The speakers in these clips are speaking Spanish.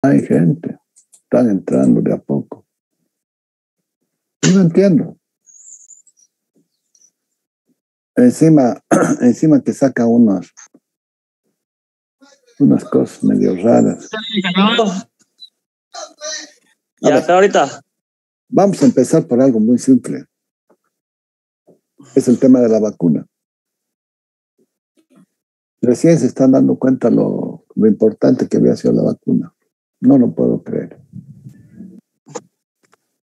Hay gente, están entrando de a poco. Yo no entiendo. Encima, encima que saca unas cosas medio raras. Ya está ahorita. Vamos a empezar por algo muy simple. Es el tema de la vacuna. Recién se están dando cuenta lo importante que había sido la vacuna. No lo puedo creer.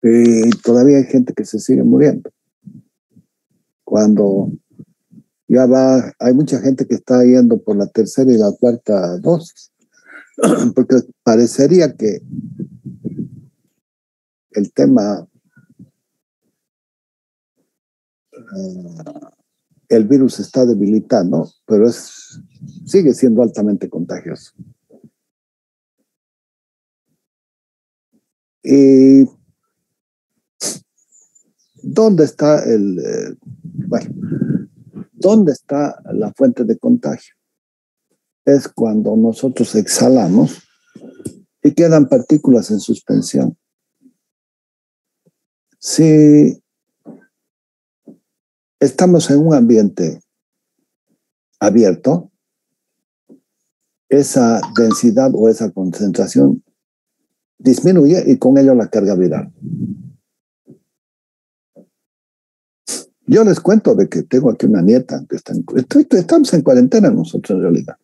Y todavía hay gente que se sigue muriendo. Cuando ya hay mucha gente que está yendo por la tercera y la cuarta dosis. Porque parecería que el tema, el virus está debilitando, pero sigue siendo altamente contagioso. Y ¿dónde está dónde está la fuente de contagio? Es cuando nosotros exhalamos y quedan partículas en suspensión. Si estamos en un ambiente abierto, esa densidad o esa concentración disminuye y con ello la carga viral. Yo les cuento de que tengo aquí una nieta que estamos en cuarentena nosotros en realidad.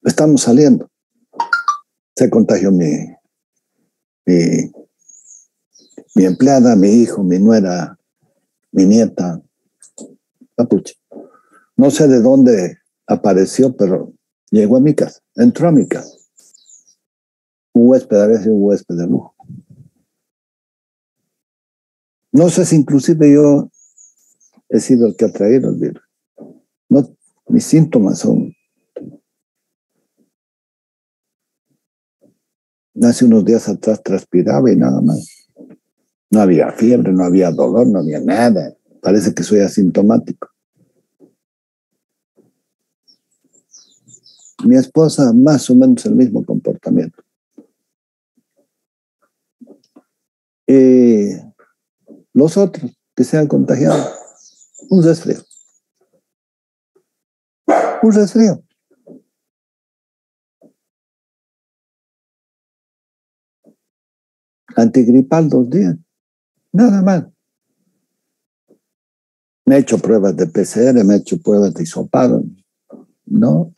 Estamos saliendo. Se contagió mi empleada, mi hijo, mi nuera, mi nieta. Papuche. No sé de dónde apareció, pero llegó a mi casa, entró a mi casa. Un huésped, a veces un huésped de lujo. No sé si inclusive yo he sido el que ha traído el virus. No, mis síntomas son... Hace unos días atrás transpiraba y nada más. No había fiebre, no había dolor, no había nada. Parece que soy asintomático. Mi esposa, más o menos el mismo comportamiento. Y los otros que se han contagiado, un resfrío. Un resfrío. Antigripal 2 días. Nada más. Me he hecho pruebas de PCR, me he hecho pruebas de hisopado. No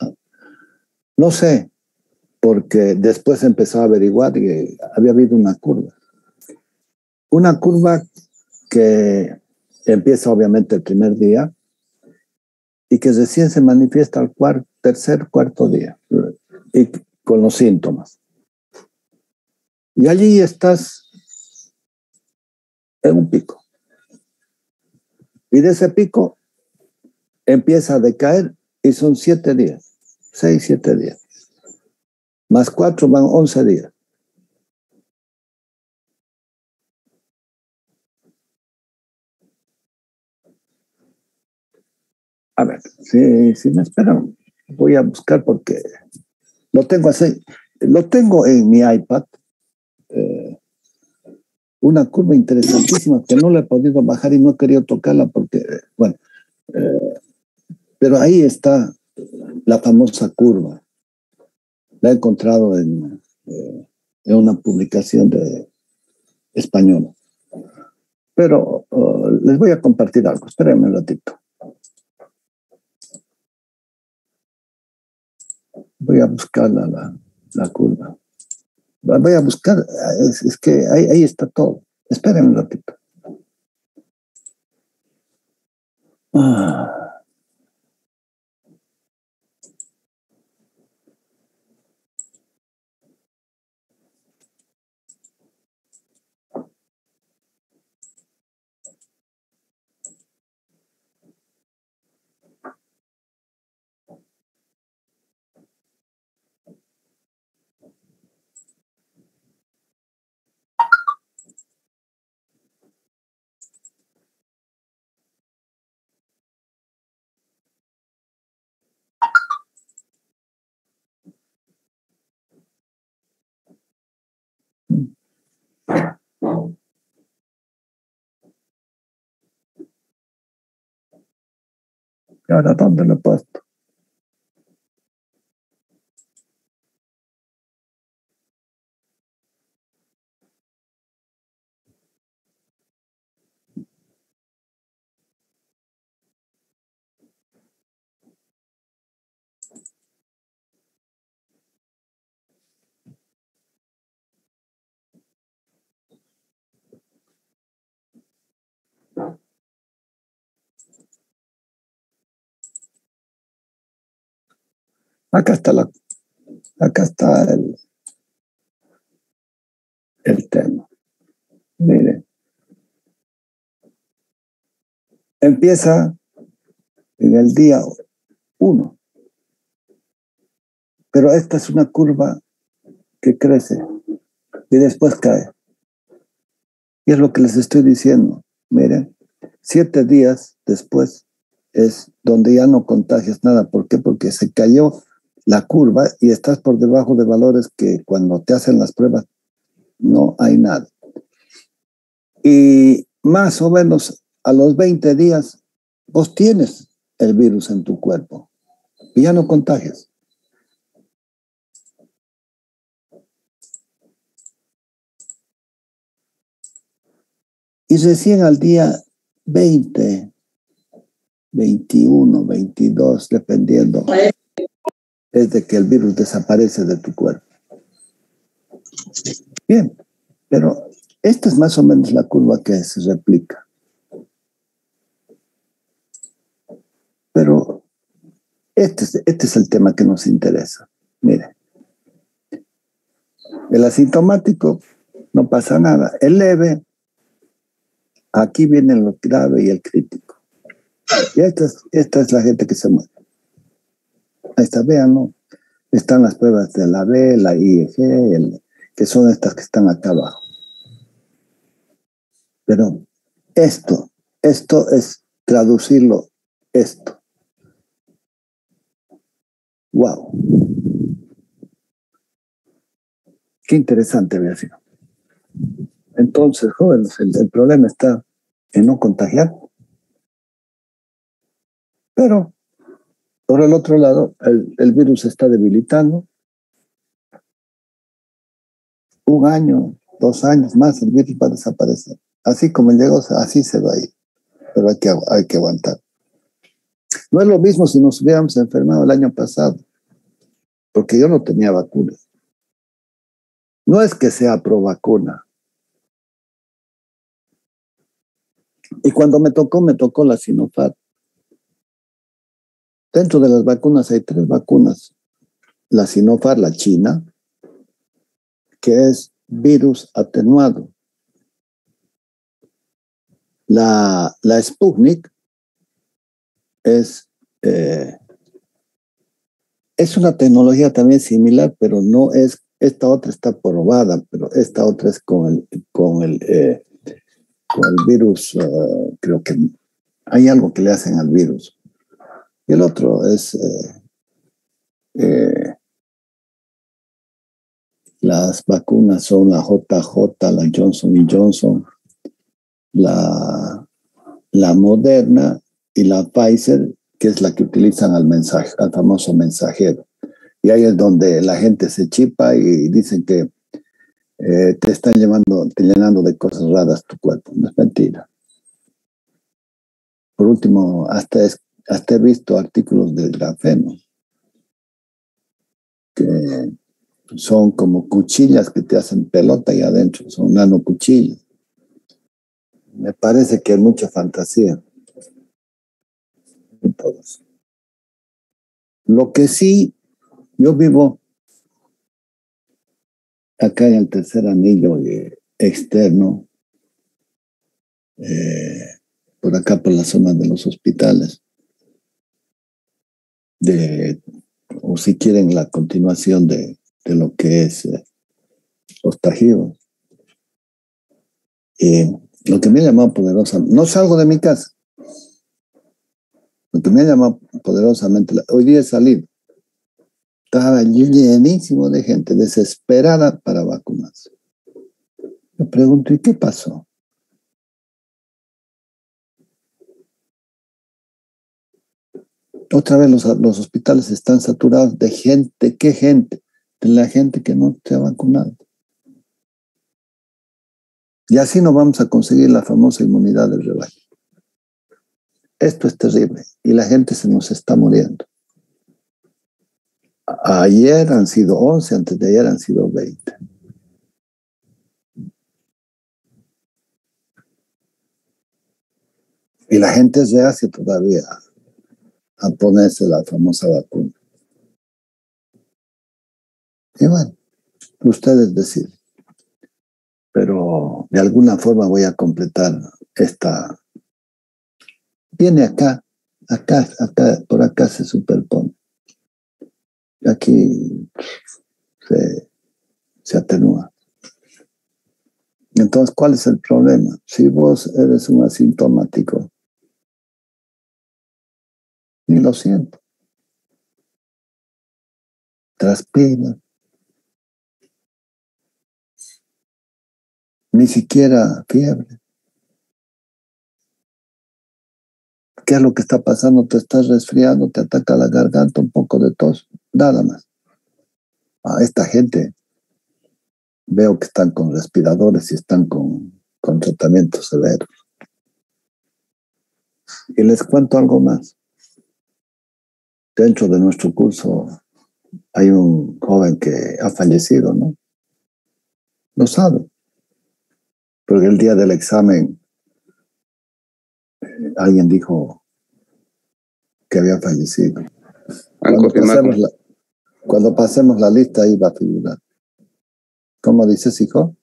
sé, porque después empezó a averiguar que había habido una curva. Una curva que empieza obviamente el primer día y que recién se manifiesta al tercer, cuarto día y con los síntomas. Y allí estás en un pico. Y de ese pico empieza a decaer y son 7 días, 6, 7 días. Más 4 van 11 días. A ver, si me esperan, voy a buscar porque lo tengo así. Lo tengo en mi iPad. Una curva interesantísima que no la he podido bajar y no he querido tocarla porque, bueno, pero ahí está la famosa curva. La he encontrado en una publicación española. Pero les voy a compartir algo. Espérenme un ratito. Voy a buscar la curva. Voy a buscar, es que ahí está todo. Espérenme un ratito. Ah. ¿Y ahora dónde lo he puesto? Acá está el tema. Mire, empieza en el día 1, pero esta es una curva que crece y después cae. Y es lo que les estoy diciendo. Miren, 7 días después es donde ya no contagias nada. ¿Por qué? Porque se cayó la curva y estás por debajo de valores que cuando te hacen las pruebas no hay nada. Y más o menos a los 20 días vos tienes el virus en tu cuerpo y ya no contagias. Y recién al día 20, 21, 22, dependiendo, es de que el virus desaparece de tu cuerpo. Bien, pero esta es más o menos la curva que se replica. Pero este es el tema que nos interesa. Mire, el asintomático no pasa nada. El leve, aquí viene lo grave y el crítico. Y esta es la gente que se muere. Ahí está, véanlo. Están las pruebas de la B, la IEG, que son estas que están acá abajo. Pero esto es traducirlo, esto. ¡Wow! Qué interesante, Beatriz. Entonces, jóvenes, el problema está en no contagiar. Pero, por el otro lado, el virus se está debilitando. 1 año, 2 años más, el virus va a desaparecer. Así como llegó, así se va a ir. Pero hay que aguantar. No es lo mismo si nos hubiéramos enfermado el año pasado, porque yo no tenía vacuna. No es que sea pro vacuna. Y cuando me tocó la Sinopharm. Dentro de las vacunas hay 3 vacunas. La Sinopharm, la china, que es virus atenuado. La Sputnik es una tecnología también similar, pero no es, esta otra está probada, pero esta otra es con el virus, creo que hay algo que le hacen al virus. Y el otro es las vacunas son la JJ, la Johnson Johnson, la Moderna y la Pfizer, que es la que utilizan al famoso mensajero. Y ahí es donde la gente se chipa y dicen que te están llenando de cosas raras tu cuerpo. No es mentira. Por último, hasta he visto artículos del grafeno que son como cuchillas que te hacen pelota ahí adentro, son nanocuchillas. Me parece que hay mucha fantasía en todo eso. Lo que sí, yo vivo acá en el tercer anillo externo, por acá por la zona de los hospitales, o si quieren la continuación de lo que es los Tajivos. Lo que me ha llamado poderosamente, no salgo de mi casa, lo que me ha llamado poderosamente, hoy día he salido, estaba llenísimo de gente desesperada para vacunarse. Me pregunto, ¿y qué pasó? Otra vez los hospitales están saturados de gente. ¿Qué gente? De la gente que no se ha vacunado. Y así no vamos a conseguir la famosa inmunidad del rebaño. Esto es terrible y la gente se nos está muriendo. Ayer han sido 11, antes de ayer han sido 20. Y la gente es reacia todavía a ponerse la famosa vacuna. Y bueno, ustedes deciden. Pero de alguna forma voy a completar esta. Viene acá, por acá se superpone. Aquí se atenúa. Entonces, ¿cuál es el problema? Si vos eres un asintomático, ni lo siento. Transpira. Ni siquiera fiebre. ¿Qué es lo que está pasando? Te estás resfriando, te ataca la garganta, un poco de tos, nada más. A esta gente veo que están con respiradores y están con tratamientos severos. Y les cuento algo más. Dentro de nuestro curso hay un joven que ha fallecido, ¿no? Lo sabe. Porque el día del examen alguien dijo que había fallecido. Cuando pasemos la lista ahí va a figurar. ¿Cómo dices, hijo?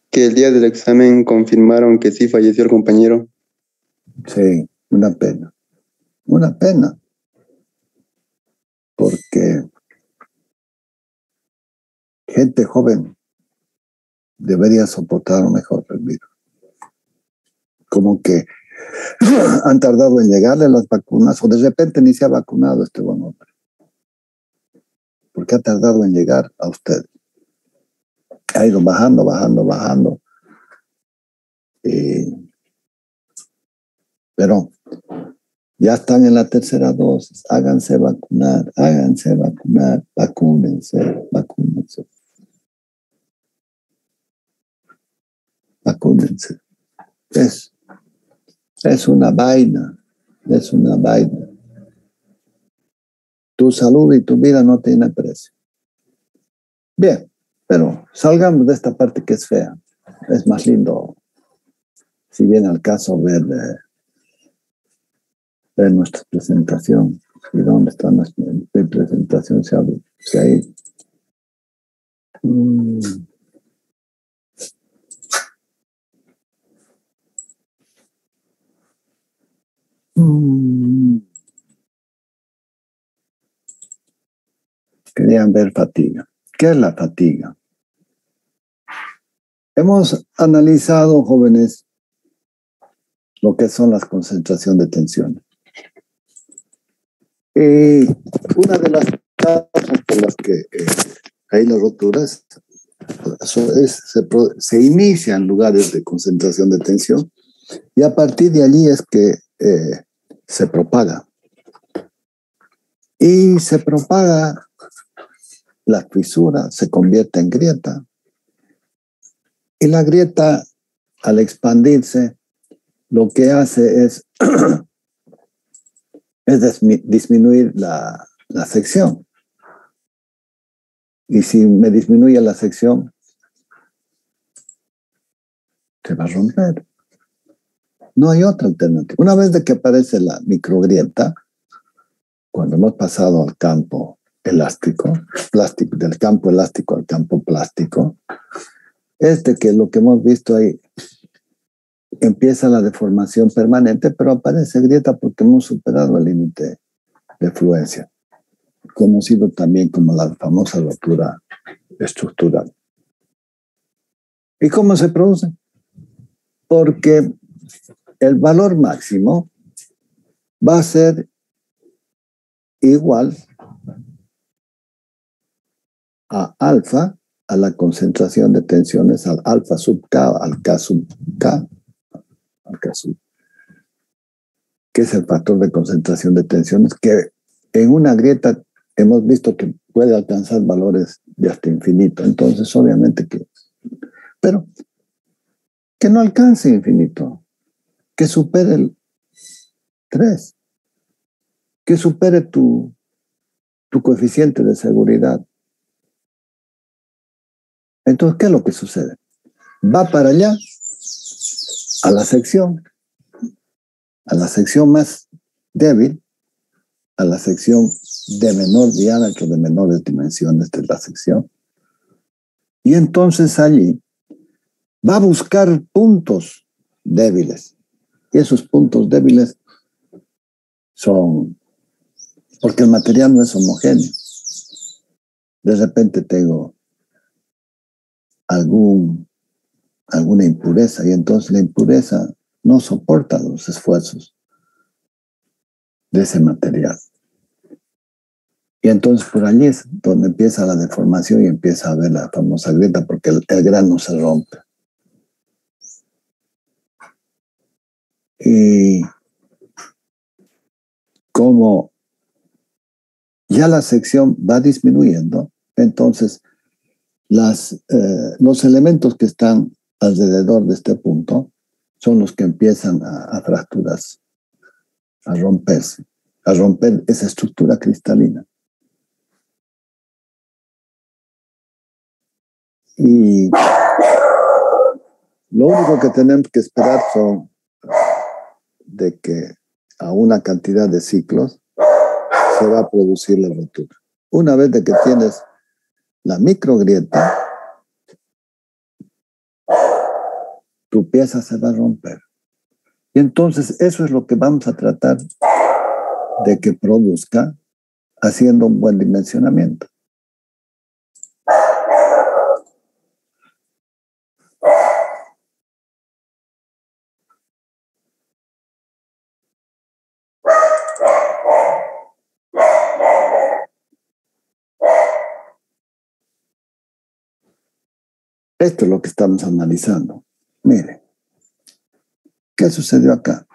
Que el día del examen confirmaron que sí falleció el compañero. Sí, una pena. Una pena. Porque gente joven debería soportar mejor el virus. Como que han tardado en llegarle las vacunas o de repente ni se ha vacunado este buen hombre. Porque ha tardado en llegar a usted. Ha ido bajando. Pero ya están en la tercera dosis. Háganse vacunar. Vacúnense. Es una vaina. Tu salud y tu vida no tienen precio. Bien, pero salgamos de esta parte que es fea. Es más lindo, si viene al caso, ver nuestra presentación. ¿Y dónde está nuestra presentación? Se ha ido. Querían ver fatiga. ¿Qué es la fatiga? Hemos analizado, jóvenes, lo que son las concentraciones de tensión. Una de las causas por las que hay las roturas se inician lugares de concentración de tensión y a partir de allí es que se propaga. Y se propaga la fisura, se convierte en grieta. Y la grieta, al expandirse, lo que hace es disminuir la sección. Y si me disminuye la sección, se va a romper. No hay otra alternativa. Una vez de que aparece la microgrieta, cuando hemos pasado al campo elástico, del campo elástico al campo plástico, es de que lo que hemos visto ahí empieza la deformación permanente, pero aparece grieta porque hemos superado el límite de fluencia, conocido también como la famosa rotura estructural. ¿Y cómo se produce? Porque el valor máximo va a ser igual a alfa, a la concentración de tensiones, al alfa sub K, al K sub K, al K sub. que es el factor de concentración de tensiones, que en una grieta hemos visto que puede alcanzar valores de hasta infinito. Entonces, obviamente que... Pero que no alcance infinito, que supere el 3, que supere tu coeficiente de seguridad. Entonces, ¿qué es lo que sucede? Va para allá, a la sección más débil, a la sección de menor diámetro, de menores dimensiones de la sección. Y entonces allí va a buscar puntos débiles. Y esos puntos débiles son, porque el material no es homogéneo. De repente tengo alguna impureza, y entonces la impureza no soporta los esfuerzos de ese material. Y entonces por allí es donde empieza la deformación y empieza a haber la famosa grieta, porque el grano se rompe. Y como ya la sección va disminuyendo, entonces los elementos que están alrededor de este punto son los que empiezan a fracturarse, a romperse, a romper esa estructura cristalina. Y lo único que tenemos que esperar son de que a una cantidad de ciclos se va a producir la rotura. Una vez de que tienes la microgrieta, tu pieza se va a romper. Y entonces eso es lo que vamos a tratar de que produzca haciendo un buen dimensionamiento. Esto es lo que estamos analizando. Mire, ¿qué sucedió acá?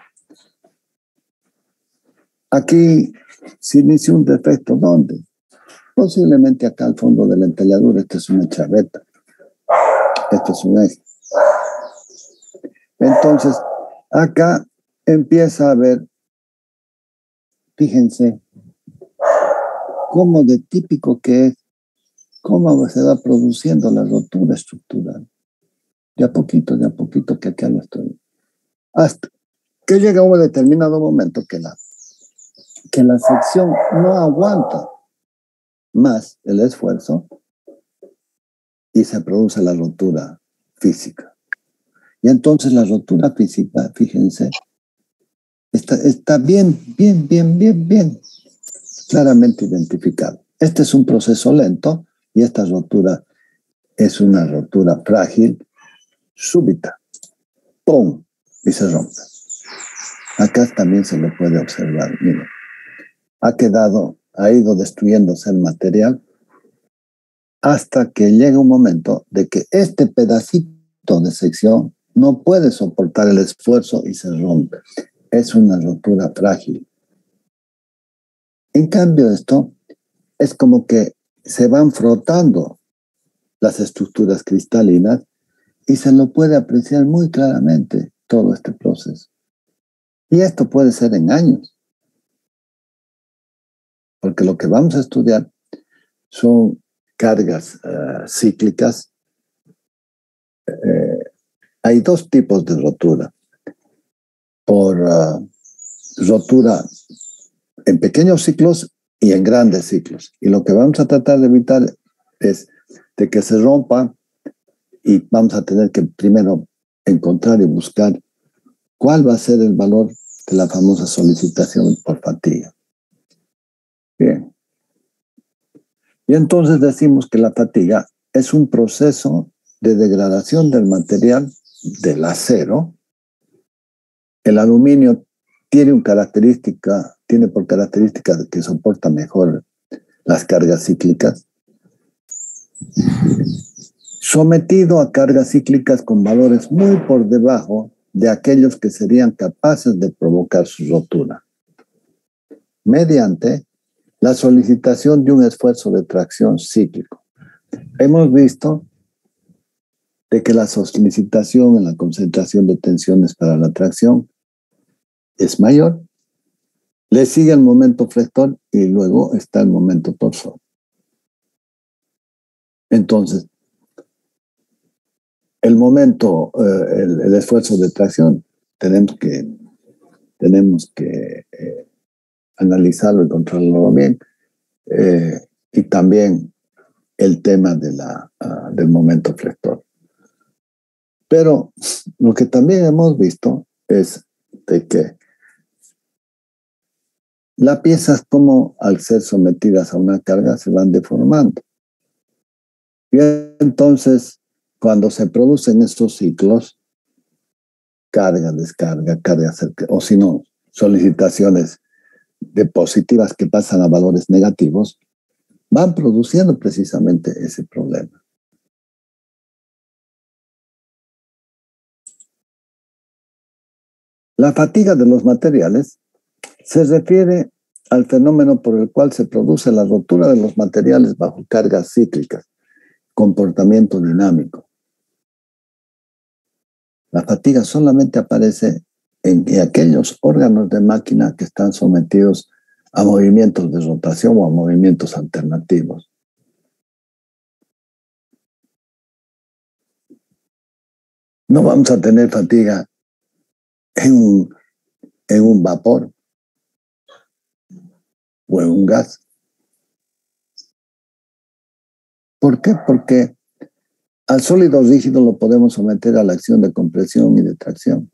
Aquí se inició un defecto. ¿Dónde? Posiblemente acá al fondo de la entalladura. Esta es una chaveta. Este es un eje. Entonces, acá empieza a haber, fíjense, cómo de típico que es, cómo se va produciendo la rotura estructural. De a poquito, que acá lo estoy. Hasta que llega un determinado momento que la sección no aguanta más el esfuerzo y se produce la rotura física. Y entonces la rotura física, fíjense, está bien claramente identificada. Este es un proceso lento y esta rotura es una rotura frágil, súbita. ¡Pum! Y se rompe. Acá también se lo puede observar. Miren, ha ido destruyéndose el material hasta que llega un momento de que este pedacito de sección no puede soportar el esfuerzo y se rompe. Es una rotura frágil. En cambio, esto es como que se van frotando las estructuras cristalinas y se lo puede apreciar muy claramente todo este proceso. Y esto puede ser en años. Porque lo que vamos a estudiar son cargas cíclicas. Hay dos tipos de rotura. Por rotura en pequeños ciclos y en grandes ciclos. Y lo que vamos a tratar de evitar es de que se rompa y vamos a tener que primero encontrar y buscar cuál va a ser el valor de la famosa solicitación por fatiga. Bien. Y entonces decimos que la fatiga es un proceso de degradación del material del acero. El aluminio tiene por característica que soporta mejor las cargas cíclicas. Sometido a cargas cíclicas con valores muy por debajo de aquellos que serían capaces de provocar su rotura, mediante la solicitación de un esfuerzo de tracción cíclico. Hemos visto de que la solicitación en la concentración de tensiones para la tracción es mayor. Le sigue el momento flector y luego está el momento torsor. Entonces, el momento, el esfuerzo de tracción, tenemos que analizarlo y controlarlo bien. Y también el tema del momento flector. Pero lo que también hemos visto es de que las piezas, como al ser sometidas a una carga, se van deformando. Y entonces, cuando se producen estos ciclos, carga, descarga, carga, o si no, solicitaciones de positivas que pasan a valores negativos, van produciendo precisamente ese problema. La fatiga de los materiales se refiere al fenómeno por el cual se produce la rotura de los materiales bajo cargas cíclicas, comportamiento dinámico. La fatiga solamente aparece en aquellos órganos de máquina que están sometidos a movimientos de rotación o a movimientos alternativos. No vamos a tener fatiga en un vapor o en un gas. ¿Por qué? Porque al sólido rígido lo podemos someter a la acción de compresión y de tracción.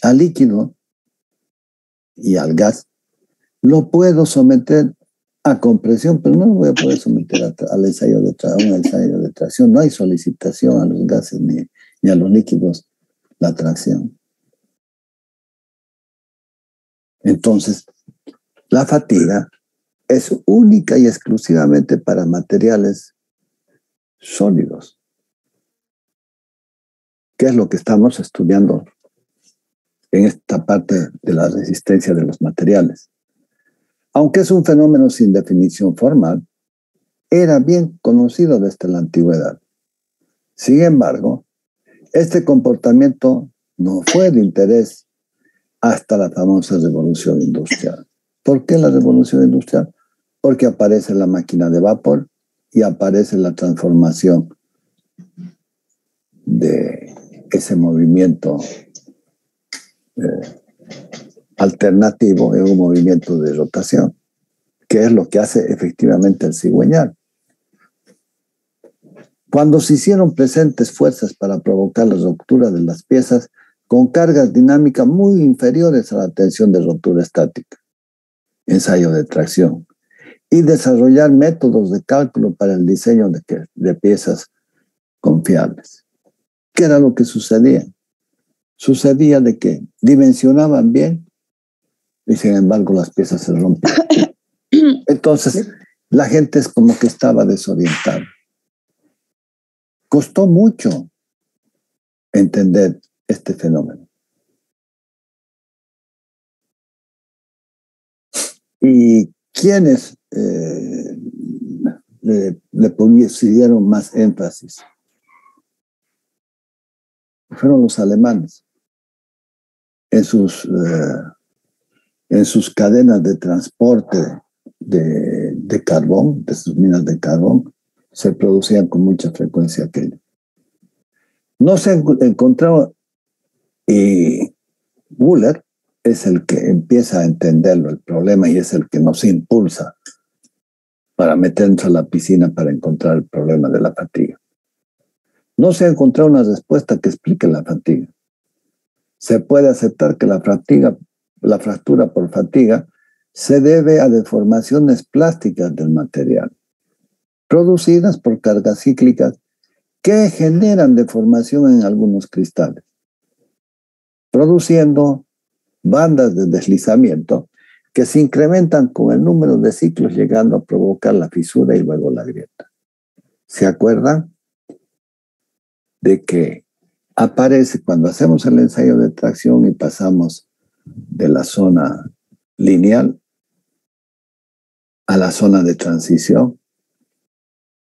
Al líquido y al gas lo puedo someter a compresión, pero no lo voy a poder someter al ensayo de tracción. No hay solicitación a los gases ni a los líquidos la tracción. Entonces, la fatiga es única y exclusivamente para materiales sólidos, que es lo que estamos estudiando en esta parte de la resistencia de los materiales. Aunque es un fenómeno sin definición formal, era bien conocido desde la antigüedad. Sin embargo, este comportamiento no fue de interés hasta la famosa revolución industrial. ¿Por qué la revolución industrial? Porque aparece la máquina de vapor y aparece la transformación de ese movimiento alternativo en un movimiento de rotación, que es lo que hace efectivamente el cigüeñal. Cuando se hicieron presentes fuerzas para provocar la ruptura de las piezas con cargas dinámicas muy inferiores a la tensión de rotura estática, ensayo de tracción, y desarrollar métodos de cálculo para el diseño de piezas confiables. ¿Qué era lo que sucedía? Sucedía de que dimensionaban bien y sin embargo las piezas se rompían. Entonces, la gente es como que estaba desorientada. Costó mucho entender este fenómeno. Y quienes le pusieron más énfasis fueron los alemanes en sus cadenas de transporte de carbón, de sus minas de carbón, se producían con mucha frecuencia aquello. No se encontraba, y Wöhler es el que empieza a entenderlo, el problema, y es el que nos impulsa para meternos a la piscina para encontrar el problema de la fatiga. No se ha encontrado una respuesta que explique la fatiga. Se puede aceptar que la fractura por fatiga se debe a deformaciones plásticas del material, producidas por cargas cíclicas que generan deformación en algunos cristales, produciendo bandas de deslizamiento que se incrementan con el número de ciclos, llegando a provocar la fisura y luego la grieta. ¿Se acuerdan? de que aparece cuando hacemos el ensayo de tracción y pasamos de la zona lineal a la zona de transición,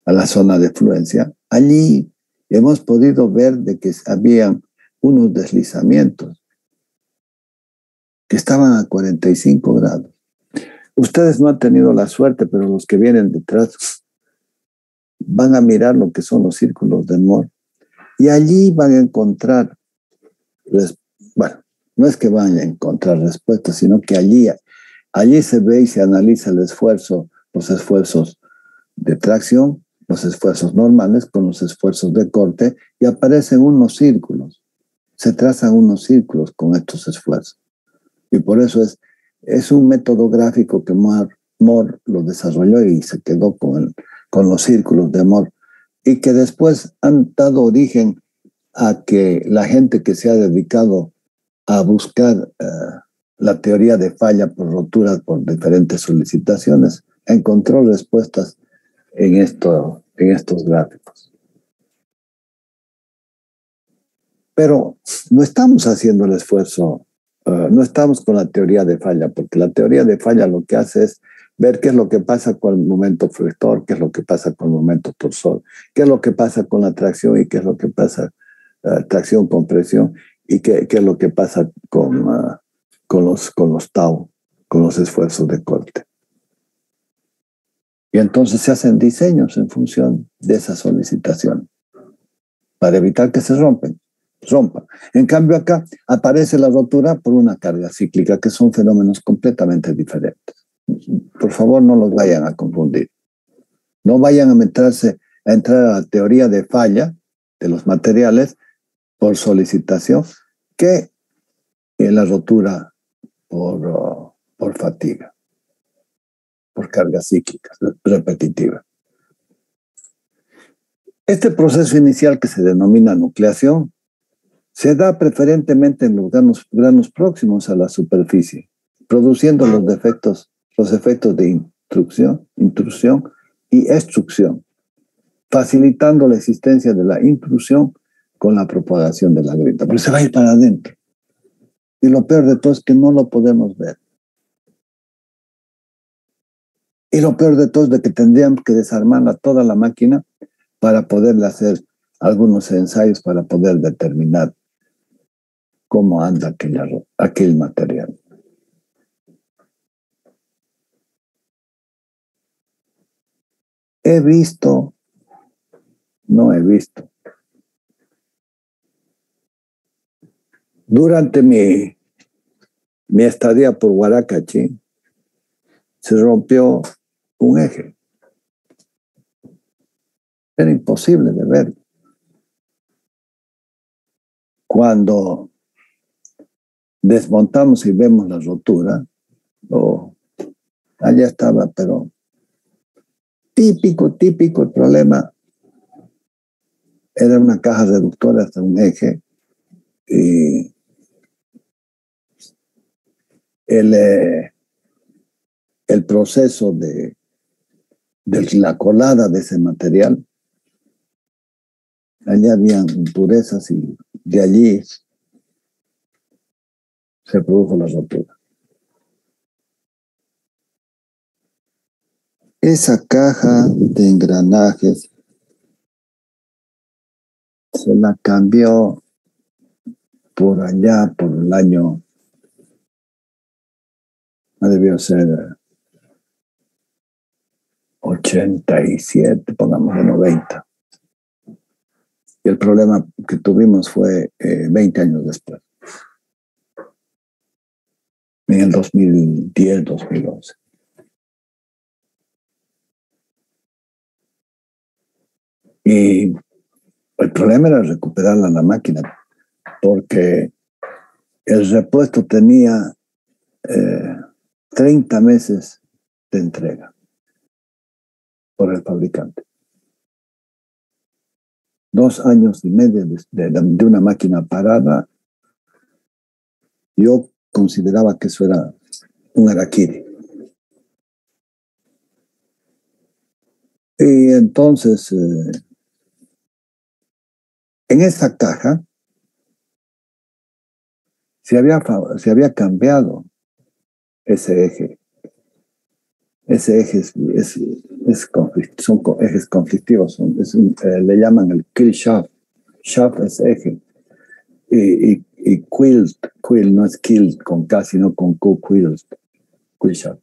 a la zona de fluencia. Allí hemos podido ver de que habían unos deslizamientos que estaban a 45 grados. Ustedes no han tenido la suerte, pero los que vienen detrás van a mirar lo que son los círculos de Moore y allí van a encontrar, bueno, no es que van a encontrar respuestas, sino que allí se ve y se analiza el esfuerzo, los esfuerzos de tracción, los esfuerzos normales con los esfuerzos de corte y aparecen unos círculos. Se trazan unos círculos con estos esfuerzos. Y por eso es un método gráfico que Moore lo desarrolló y se quedó con los círculos de Moore y que después han dado origen a que la gente que se ha dedicado a buscar la teoría de falla por roturas por diferentes solicitaciones encontró respuestas en estos gráficos. Pero no estamos haciendo el esfuerzo, no estamos con la teoría de falla, porque la teoría de falla lo que hace es ver qué es lo que pasa con el momento flector, qué es lo que pasa con el momento torsor, qué es lo que pasa con la tracción y qué es lo que pasa, tracción, compresión, y qué es lo que pasa con los tau, con los esfuerzos de corte. Y entonces se hacen diseños en función de esa solicitación para evitar que se rompan. En cambio acá aparece la rotura por una carga cíclica, que son fenómenos completamente diferentes. Por favor, no los vayan a confundir. No vayan a entrar a la teoría de falla de los materiales por solicitación que la rotura por fatiga, por carga cíclica repetitiva. Este proceso inicial que se denomina nucleación se da preferentemente en los granos próximos a la superficie, produciendo los efectos de intrusión y extrusión, facilitando la existencia de la intrusión con la propagación de la grieta. Pero se va a ir para adentro. Y lo peor de todo es que no lo podemos ver. Y lo peor de todo es de que tendríamos que desarmarla toda la máquina para poderle hacer algunos ensayos para poder determinar cómo anda aquel material. No he visto. Durante mi estadía por Huaracachi, se rompió un eje. Era imposible de ver. Cuando desmontamos y vemos la rotura, allá estaba, pero típico el problema. Era una caja reductora hasta un eje y el proceso de la colada de ese material, allá habían impurezas y de allí se produjo la rotura. Esa caja de engranajes se la cambió por allá, por el año, no debió ser 87, pongamos de 90. Y el problema que tuvimos fue 20 años después, en el 2010, 2011. Y el problema era recuperarla en la máquina, porque el repuesto tenía 30 meses de entrega por el fabricante. 2 años y medio de una máquina parada, yo consideraba que eso era un harakiri. Y entonces En esa caja se había cambiado ese eje. Ese eje son ejes conflictivos, le llaman el kill shaft. Shaft es eje. Y quill no es kill con K, sino con Q, quill shaft.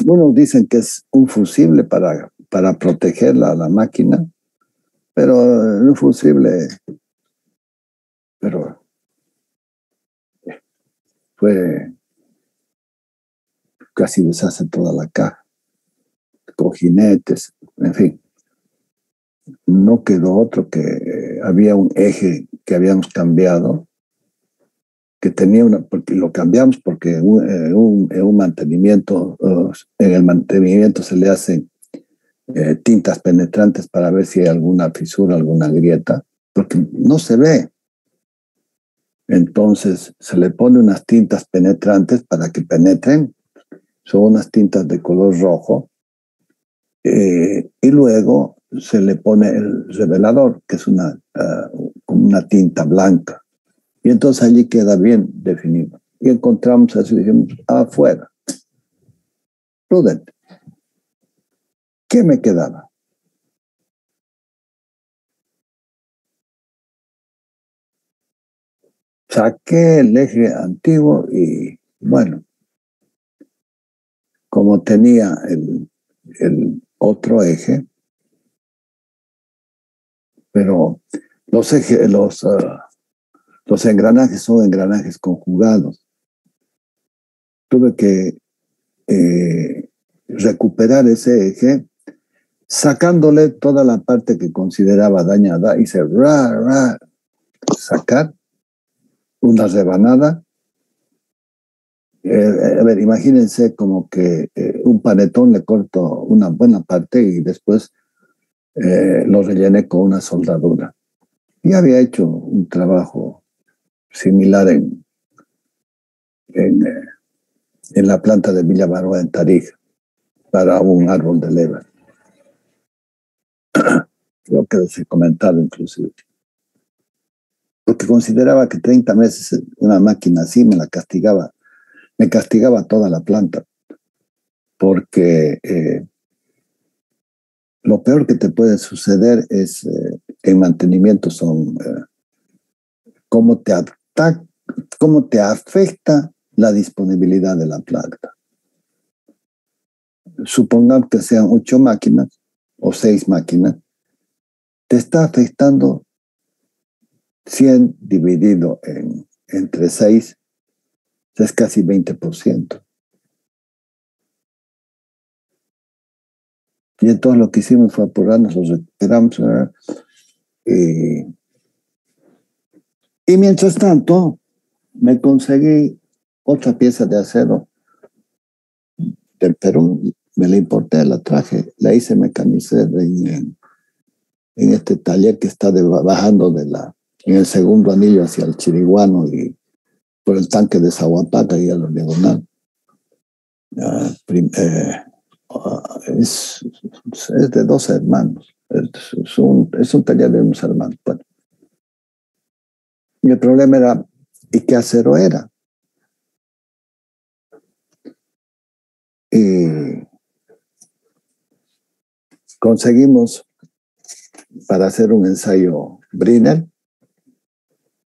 Unos dicen que es un fusible para proteger la máquina, pero un fusible, pero casi deshace toda la caja, cojinetes, en fin. No quedó otro que había un eje que habíamos cambiado, que tenía porque lo cambiamos porque en un mantenimiento, en el mantenimiento se le hacen tintas penetrantes para ver si hay alguna fisura, alguna grieta, porque no se ve. Entonces se le pone unas tintas penetrantes para que penetren, son unas tintas de color rojo, y luego se le pone el revelador, que es como una tinta blanca. Y entonces allí queda bien definido. Y encontramos así, dijimos, afuera. Prudente. ¿Qué me quedaba? Saqué el eje antiguo y, bueno, como tenía el otro eje, pero los engranajes son engranajes conjugados. Tuve que recuperar ese eje, sacándole toda la parte que consideraba dañada, hice sacar una rebanada. A ver, imagínense como que un panetón le corto una buena parte y después lo rellené con una soldadura. Y había hecho un trabajo similar en la planta de Villa Baroa en Tarija para un árbol de leva. Creo que les he comentado inclusive. Porque consideraba que 30 meses una máquina así me castigaba toda la planta. Porque lo peor que te puede suceder es en mantenimiento son cómo te afecta la disponibilidad de la planta. Supongamos que sean 8 máquinas o 6 máquinas, te está afectando 100 dividido entre 6, es casi 20%. Y entonces lo que hicimos fue apurarnos, los recuperamos. Y mientras tanto, me conseguí otra pieza de acero del Perú, me la importé, la traje, la hice, mecanicé en este taller que está bajando en el segundo anillo hacia el Chiriguano y por el tanque de Zahuapaca y a la diagonal. Es de 2 hermanos. Es un taller de unos hermanos. Bueno. Y el problema era, ¿y qué acero era? Y conseguimos para hacer un ensayo Brinell.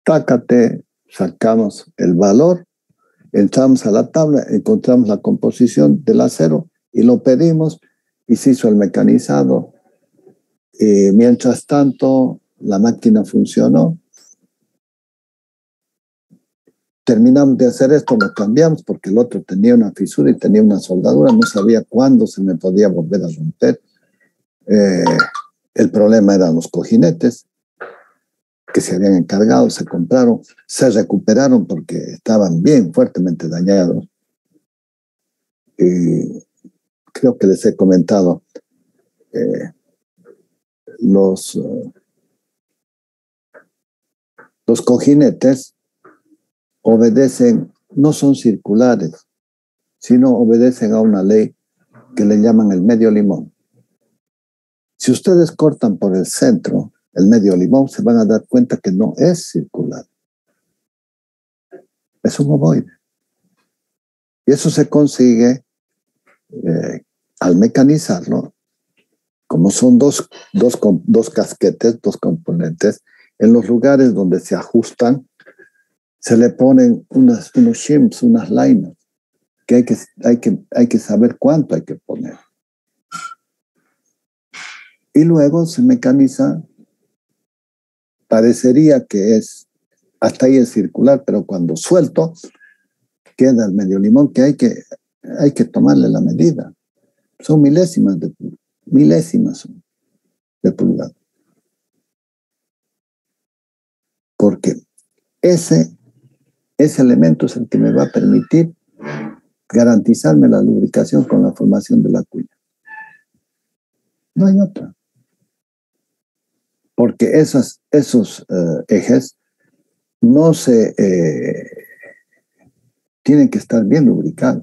Tácate, sacamos el valor, entramos a la tabla, encontramos la composición del acero y lo pedimos y se hizo el mecanizado. Mientras tanto, la máquina funcionó. Terminamos de hacer esto, lo cambiamos porque el otro tenía una fisura y tenía una soldadura, no sabía cuándo se me podía volver a romper. El problema eran los cojinetes que se habían encargado, se compraron, se recuperaron porque estaban bien fuertemente dañados. Creo que les he comentado, los cojinetes obedecen, no son circulares, sino obedecen a una ley que le llaman el medio limón. Si ustedes cortan por el centro, el medio limón, se van a dar cuenta que no es circular. Es un ovoide. Y eso se consigue al mecanizarlo, como son dos casquetes, dos componentes, en los lugares donde se ajustan, se le ponen unos shims, unas liners, que hay que saber cuánto hay que poner. Y luego se mecaniza, parecería que hasta ahí es circular, pero cuando suelto, queda el medio limón que hay que tomarle la medida. Son milésimas de pulgada. Porque ese elemento es el que me va a permitir garantizarme la lubricación con la formación de la cuña. No hay otra. Porque esos ejes no tienen que estar bien lubricados.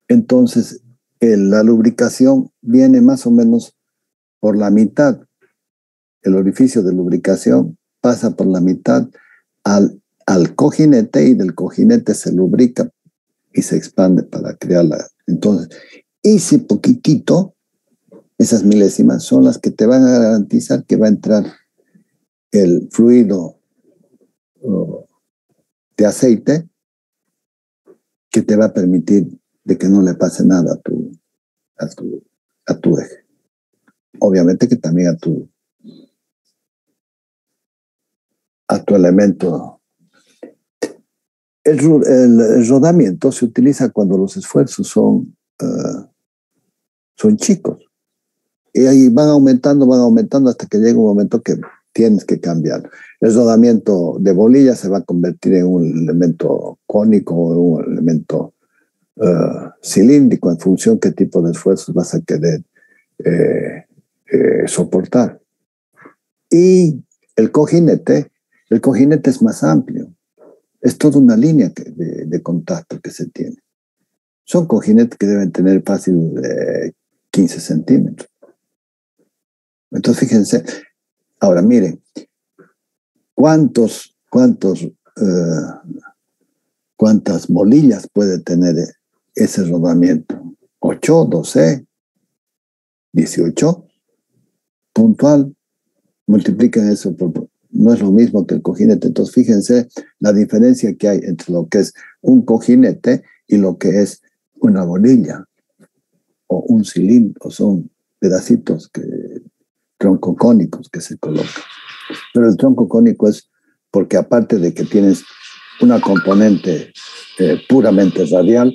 Entonces, la lubricación viene más o menos por la mitad. El orificio de lubricación pasa por la mitad al cojinete, y del cojinete se lubrica y se expande para crearla. Entonces, ese poquitito, esas milésimas, son las que te van a garantizar que va a entrar el fluido de aceite que te va a permitir de que no le pase nada a tu eje. Obviamente que también a tu elemento. El rodamiento se utiliza cuando los esfuerzos son chicos. Y ahí van aumentando hasta que llega un momento que tienes que cambiar. El rodamiento de bolilla se va a convertir en un elemento cónico o un elemento cilíndrico en función qué tipo de esfuerzos vas a querer soportar. Y el cojinete es más amplio. Es toda una línea de contacto que se tiene. Son cojinetes que deben tener fácil 15 centímetros. Entonces, fíjense. Ahora, miren, ¿cuántas bolillas puede tener ese rodamiento? 8, 12, 18, puntual. Multipliquen eso no es lo mismo que el cojinete. Entonces, fíjense la diferencia que hay entre lo que es un cojinete y lo que es una bolilla o un cilindro. Son pedacitos troncocónicos que se colocan. Pero el tronco cónico es porque, aparte de que tienes una componente puramente radial,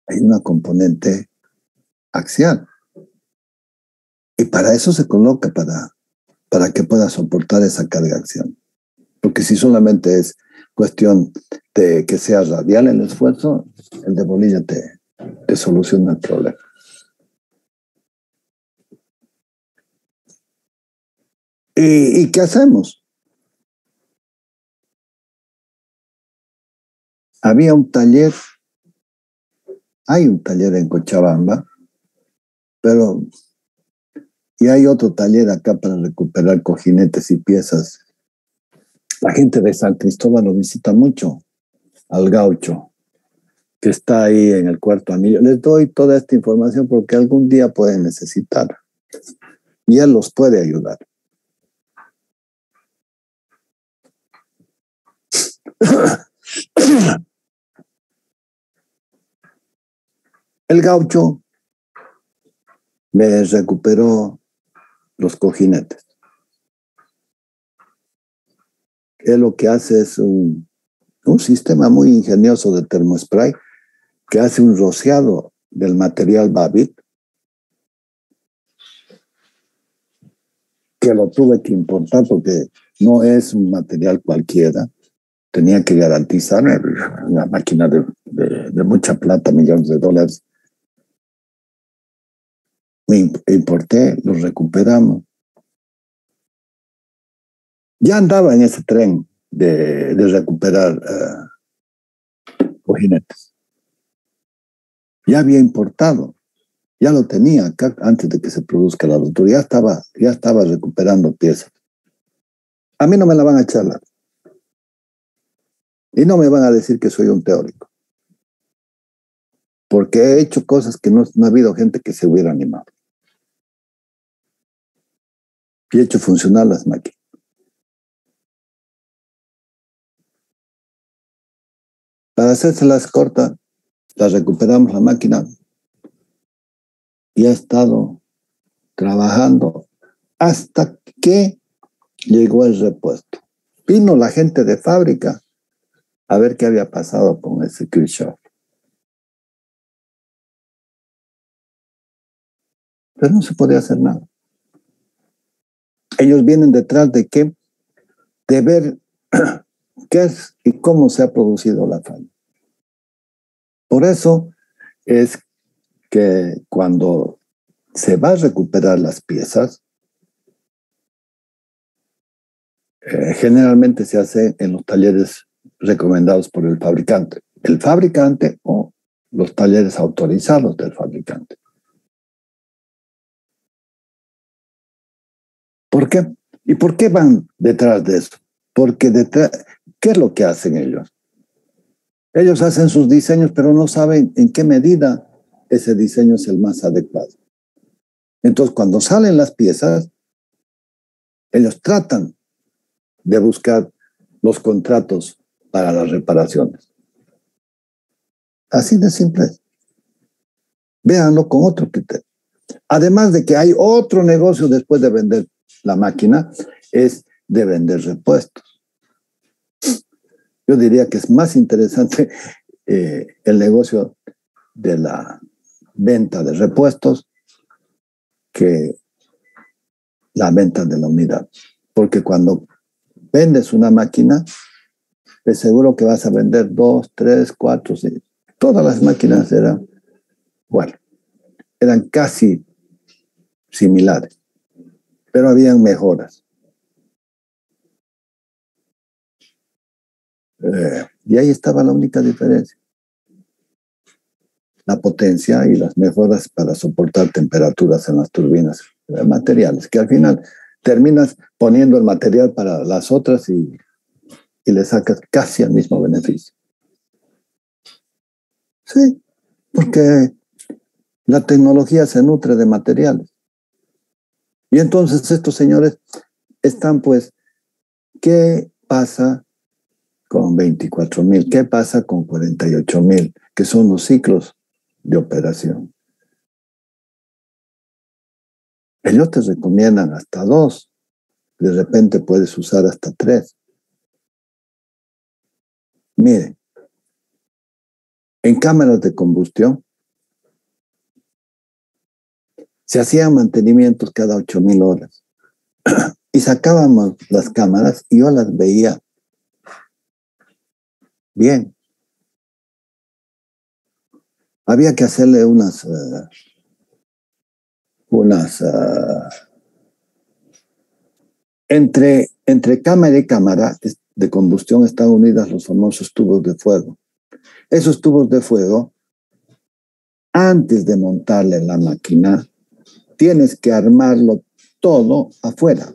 hay una componente axial. Y para eso se coloca, para que pueda soportar esa carga axial. Porque si solamente es cuestión de que sea radial el esfuerzo, el de bolilla te soluciona el problema. ¿Y qué hacemos? Hay un taller en Cochabamba, y hay otro taller acá para recuperar cojinetes y piezas. La gente de San Cristóbal lo visita mucho, al Gaucho, que está ahí en el Cuarto Anillo. Les doy toda esta información porque algún día pueden necesitar y él los puede ayudar. El Gaucho me recuperó los cojinetes. Él lo que hace es un sistema muy ingenioso de termospray que hace un rociado del material Babbitt, que lo tuve que importar porque no es un material cualquiera. Tenía que garantizar una máquina de mucha plata, millones de dólares. Me importé, los recuperamos. Ya andaba en ese tren de recuperar cojinetes. Ya había importado Ya lo tenía acá antes de que se produzca la ruptura. Ya estaba recuperando piezas. A mí no me la van a echar. Y no me van a decir que soy un teórico. Porque he hecho cosas que no ha habido gente que se hubiera animado. Y he hecho funcionar las máquinas. Para hacérselas cortas, las recuperamos la máquina y ha estado trabajando hasta que llegó el repuesto. Vino la gente de fábrica a ver qué había pasado con ese Khrushchev. Pero no se podía hacer nada. Ellos vienen detrás de qué, de ver qué es y cómo se ha producido la falla. Por eso es que cuando se va a recuperar las piezas, generalmente se hace en los talleres recomendados por el fabricante o los talleres autorizados del fabricante. ¿Por qué? ¿Y por qué van detrás de esto? Porque ¿qué es lo que hacen ellos? Ellos hacen sus diseños, pero no saben en qué medida ese diseño es el más adecuado. Entonces, cuando salen las piezas, ellos tratan de buscar los contratos para las reparaciones. Así de simple. Véanlo con otro criterio. Además de que hay otro negocio después de vender la máquina, es de vender repuestos. Yo diría que es más interesante el negocio de la venta de repuestos que la venta de la unidad. Porque cuando vendes una máquina, es seguro que vas a vender 2, 3, 4, 6. Todas las máquinas eran casi similares, pero habían mejoras. Y ahí estaba la única diferencia. La potencia y las mejoras para soportar temperaturas en las turbinas materiales, que al final terminas poniendo el material para las otras y le sacas casi el mismo beneficio. Sí, porque la tecnología se nutre de materiales. Y entonces estos señores están pues, ¿qué pasa con 24.000? ¿Qué pasa con 48.000? Que son los ciclos de operación. Ellos te recomiendan hasta 2. De repente puedes usar hasta 3. Miren, en cámaras de combustión se hacían mantenimientos cada 8.000 horas. Y sacábamos las cámaras y yo las veía bien. Había que hacerle entre cámara y cámara de combustión están unidas los famosos tubos de fuego. Esos tubos de fuego, antes de montarle la máquina, tienes que armarlo todo afuera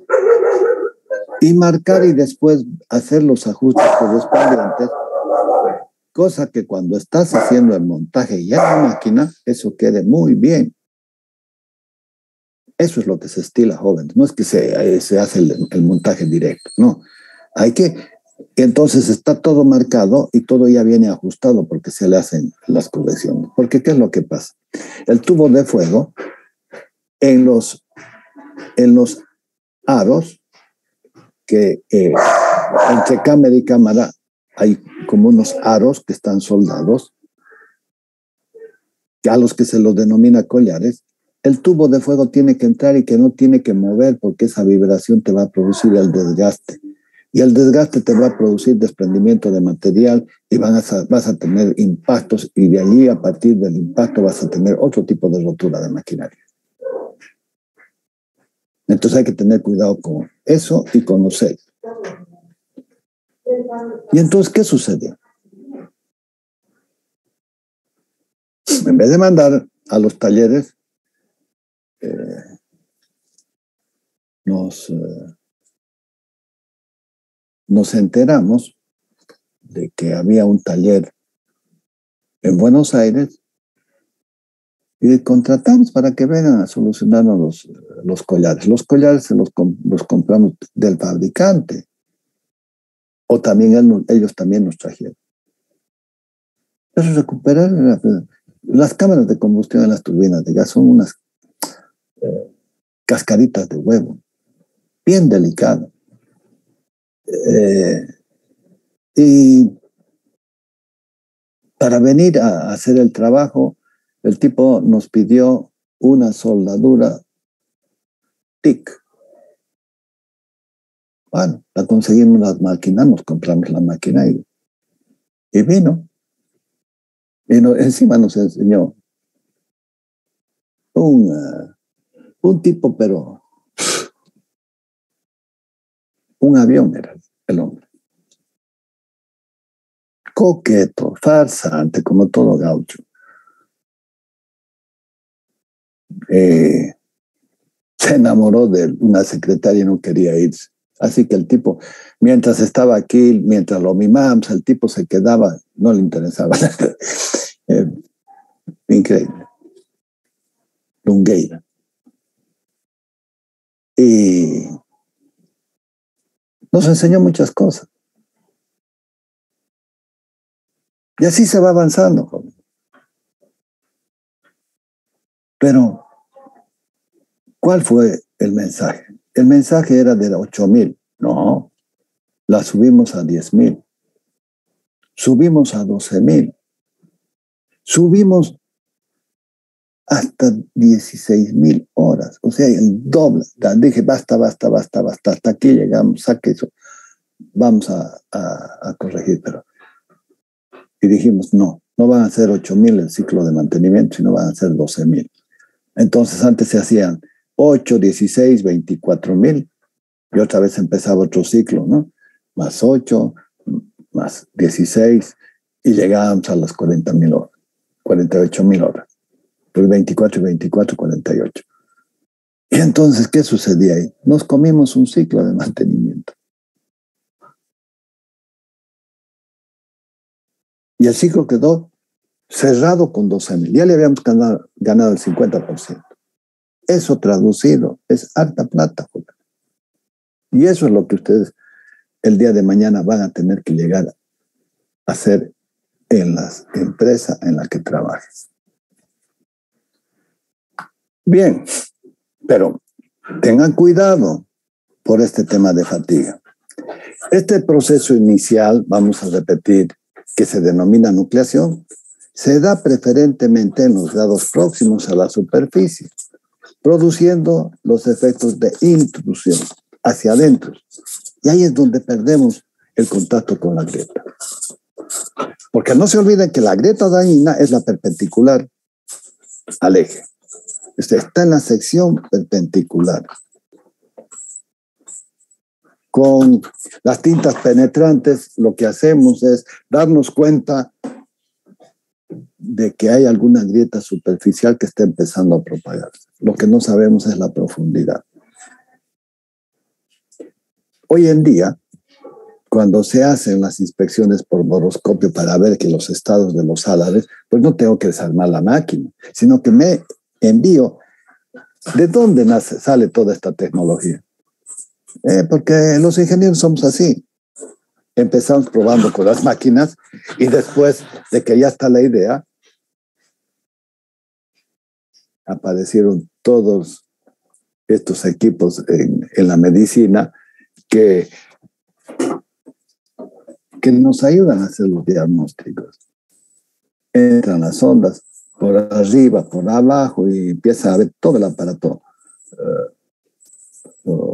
y marcar y después hacer los ajustes correspondientes, cosa que cuando estás haciendo el montaje ya en la máquina, eso quede muy bien. Eso es lo que se estila, jóvenes. No es que se hace el montaje directo, no. Entonces está todo marcado y todo ya viene ajustado porque se le hacen las correcciones. Porque ¿qué es lo que pasa? El tubo de fuego en los aros que entre cámara y cámara hay como unos aros que están soldados, a los que se los denomina collares. El tubo de fuego tiene que entrar y que no tiene que mover porque esa vibración te va a producir el desgaste. Y el desgaste te va a producir desprendimiento de material y vas a tener impactos y de allí a partir del impacto vas a tener otro tipo de rotura de maquinaria. Entonces hay que tener cuidado con eso y con los sellos. Y entonces, ¿qué sucedió? En vez de mandar a los talleres, nos enteramos de que había un taller en Buenos Aires y contratamos para que vengan a solucionarnos los collares. Los collares los compramos del fabricante o también ellos también nos trajeron. Pero recuperar las cámaras de combustión en las turbinas de gas son unas cascaritas de huevo, bien delicadas. Y para venir a hacer el trabajo, el tipo nos pidió una soldadura TIC. Bueno, la conseguimos las máquinas, nos compramos la máquina y vino. Y encima nos enseñó un tipo, pero un avión era el hombre. Coqueto, farsante, como todo gaucho. Se enamoró de una secretaria y no quería irse. Así que el tipo, mientras estaba aquí, mientras lo mimamos, el tipo se quedaba, no le interesaba nada. Increíble. Lungueira. Y nos enseñó muchas cosas. Y así se va avanzando, joven. Pero, ¿cuál fue el mensaje? El mensaje era de 8,000. No, la subimos a 10,000. Subimos a 12,000. Subimos hasta 16,000 horas. O sea, el doble. Dije, basta. Hasta aquí llegamos. Saque eso. Vamos a corregir. Y dijimos, no van a ser 8,000 el ciclo de mantenimiento, sino van a ser 12,000. Entonces antes se hacían 8, 16, 24,000 y otra vez empezaba otro ciclo, ¿no? Más 8, más 16 y llegábamos a las 40,000 horas, 48,000 horas. Pues 24 y 24, 48. Y entonces, ¿qué sucedía ahí? Nos comimos un ciclo de mantenimiento. Y el ciclo quedó cerrado con 12,000. Ya le habíamos ganado el 50%. Eso traducido es harta plata, joder. Y eso es lo que ustedes el día de mañana van a tener que llegar a hacer en las empresas en las que trabajen. Bien, pero tengan cuidado por este tema de fatiga. Este proceso inicial, vamos a repetir, que se denomina nucleación, se da preferentemente en los grados próximos a la superficie, produciendo los efectos de intrusión hacia adentro. Y ahí es donde perdemos el contacto con la grieta. Porque no se olviden que la grieta dañina es la perpendicular al eje. Está en la sección perpendicular. Con las tintas penetrantes, lo que hacemos es darnos cuenta de que hay alguna grieta superficial que está empezando a propagarse. Lo que no sabemos es la profundidad. Hoy en día, cuando se hacen las inspecciones por boroscopio para ver que los estados de los salares, pues no tengo que desarmar la máquina, sino que me envío de dónde sale toda esta tecnología. Porque los ingenieros somos así. Empezamos probando con las máquinas y después de que ya está la idea, aparecieron todos estos equipos en la medicina que nos ayudan a hacer los diagnósticos. Entran las ondas por arriba, por abajo y empieza a ver todo el aparato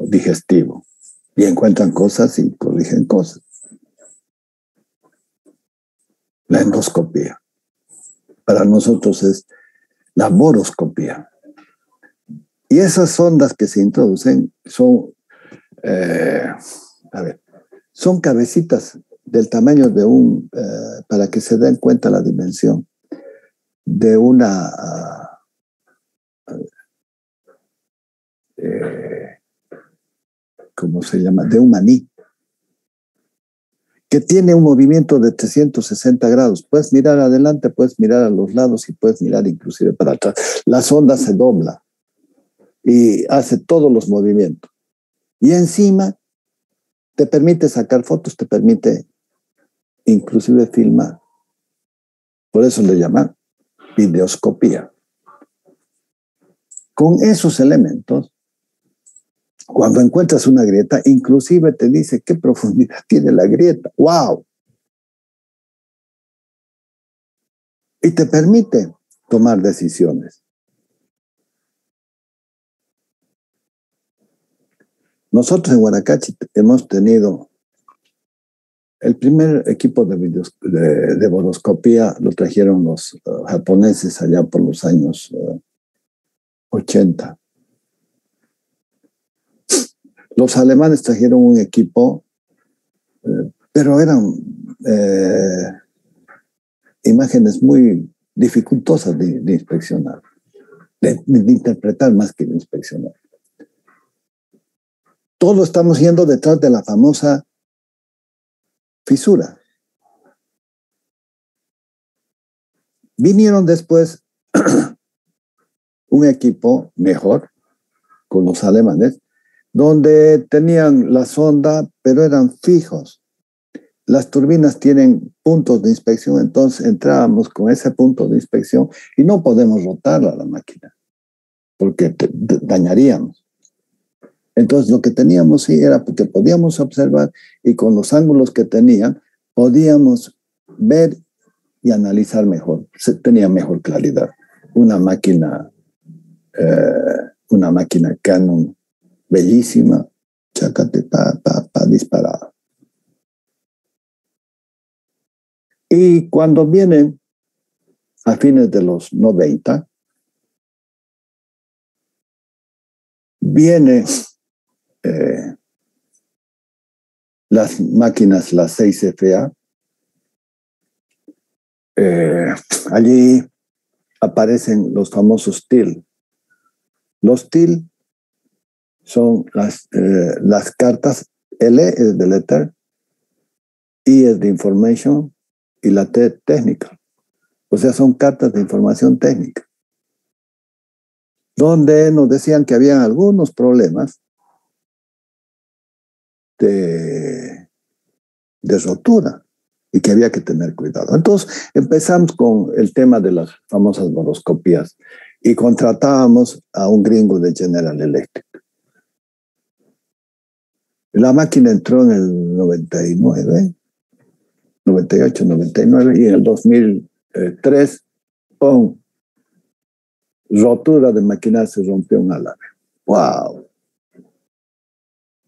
digestivo. Y encuentran cosas y corrigen cosas. La endoscopía. Para nosotros es la boroscopía. Y esas ondas que se introducen son, son cabecitas del tamaño de para que se den cuenta la dimensión, de ¿cómo se llama? De un maní, que tiene un movimiento de 360 grados. Puedes mirar adelante, puedes mirar a los lados y puedes mirar inclusive para atrás. La sonda se dobla y hace todos los movimientos. Y encima te permite sacar fotos, te permite inclusive filmar. Por eso le llaman videoscopía. Con esos elementos, cuando encuentras una grieta, inclusive te dice qué profundidad tiene la grieta. ¡Wow! Y te permite tomar decisiones. Nosotros en Huaracachi hemos tenido el primer equipo de boroscopía, lo trajeron los japoneses allá por los años 80. Los alemanes trajeron un equipo, pero eran imágenes muy dificultosas de inspeccionar, de interpretar más que de inspeccionar. Todo estamos yendo detrás de la famosa fisura. Vinieron después un equipo mejor con los alemanes, donde tenían la sonda, pero eran fijos. Las turbinas tienen puntos de inspección, entonces entrábamos con ese punto de inspección y no podemos rotarla la máquina, porque dañaríamos. Entonces lo que teníamos sí era que podíamos observar y con los ángulos que tenían podíamos ver y analizar mejor. Tenía mejor claridad. Una máquina Canon bellísima, chácate, disparada. Y cuando vienen a fines de los 90, viene las máquinas, las 6FA. Allí aparecen los famosos TIL. Los TIL son las cartas. L es de letter, I es de information y la T técnica. O sea, son cartas de información técnica, donde nos decían que había algunos problemas de rotura y que había que tener cuidado. Entonces empezamos con el tema de las famosas boroscopías y contratábamos a un gringo de General Electric. La máquina entró en el 99, 98, 99 y en el 2003 con rotura de maquinaria se rompió un alambre. ¡Wow!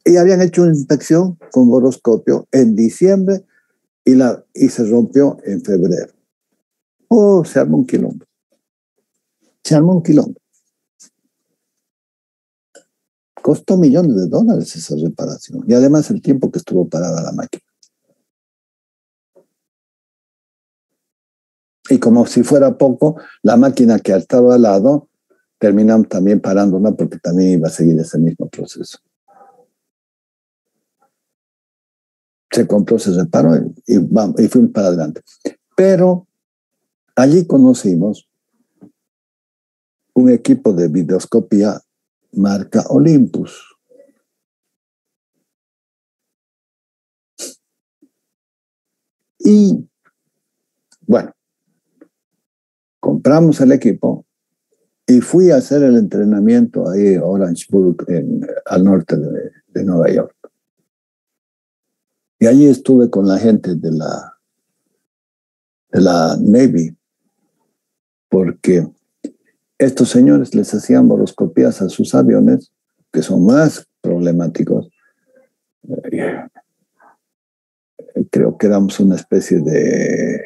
Y habían hecho una inspección con boroscopio en diciembre y se rompió en febrero. ¡Oh! Se armó un quilombo. Costó millones de dólares esa reparación. Y además el tiempo que estuvo parada la máquina. Y como si fuera poco, la máquina que estaba al lado, terminamos también parándola porque también iba a seguir ese mismo proceso. Se compró, se reparó y fuimos para adelante. Pero allí conocimos un equipo de videoscopía marca Olympus. Y bueno, compramos el equipo y fui a hacer el entrenamiento ahí en Orangeburg, al norte de Nueva York. Y allí estuve con la gente de la Navy, porque estos señores les hacían boroscopías a sus aviones, que son más problemáticos. Creo que éramos una especie de...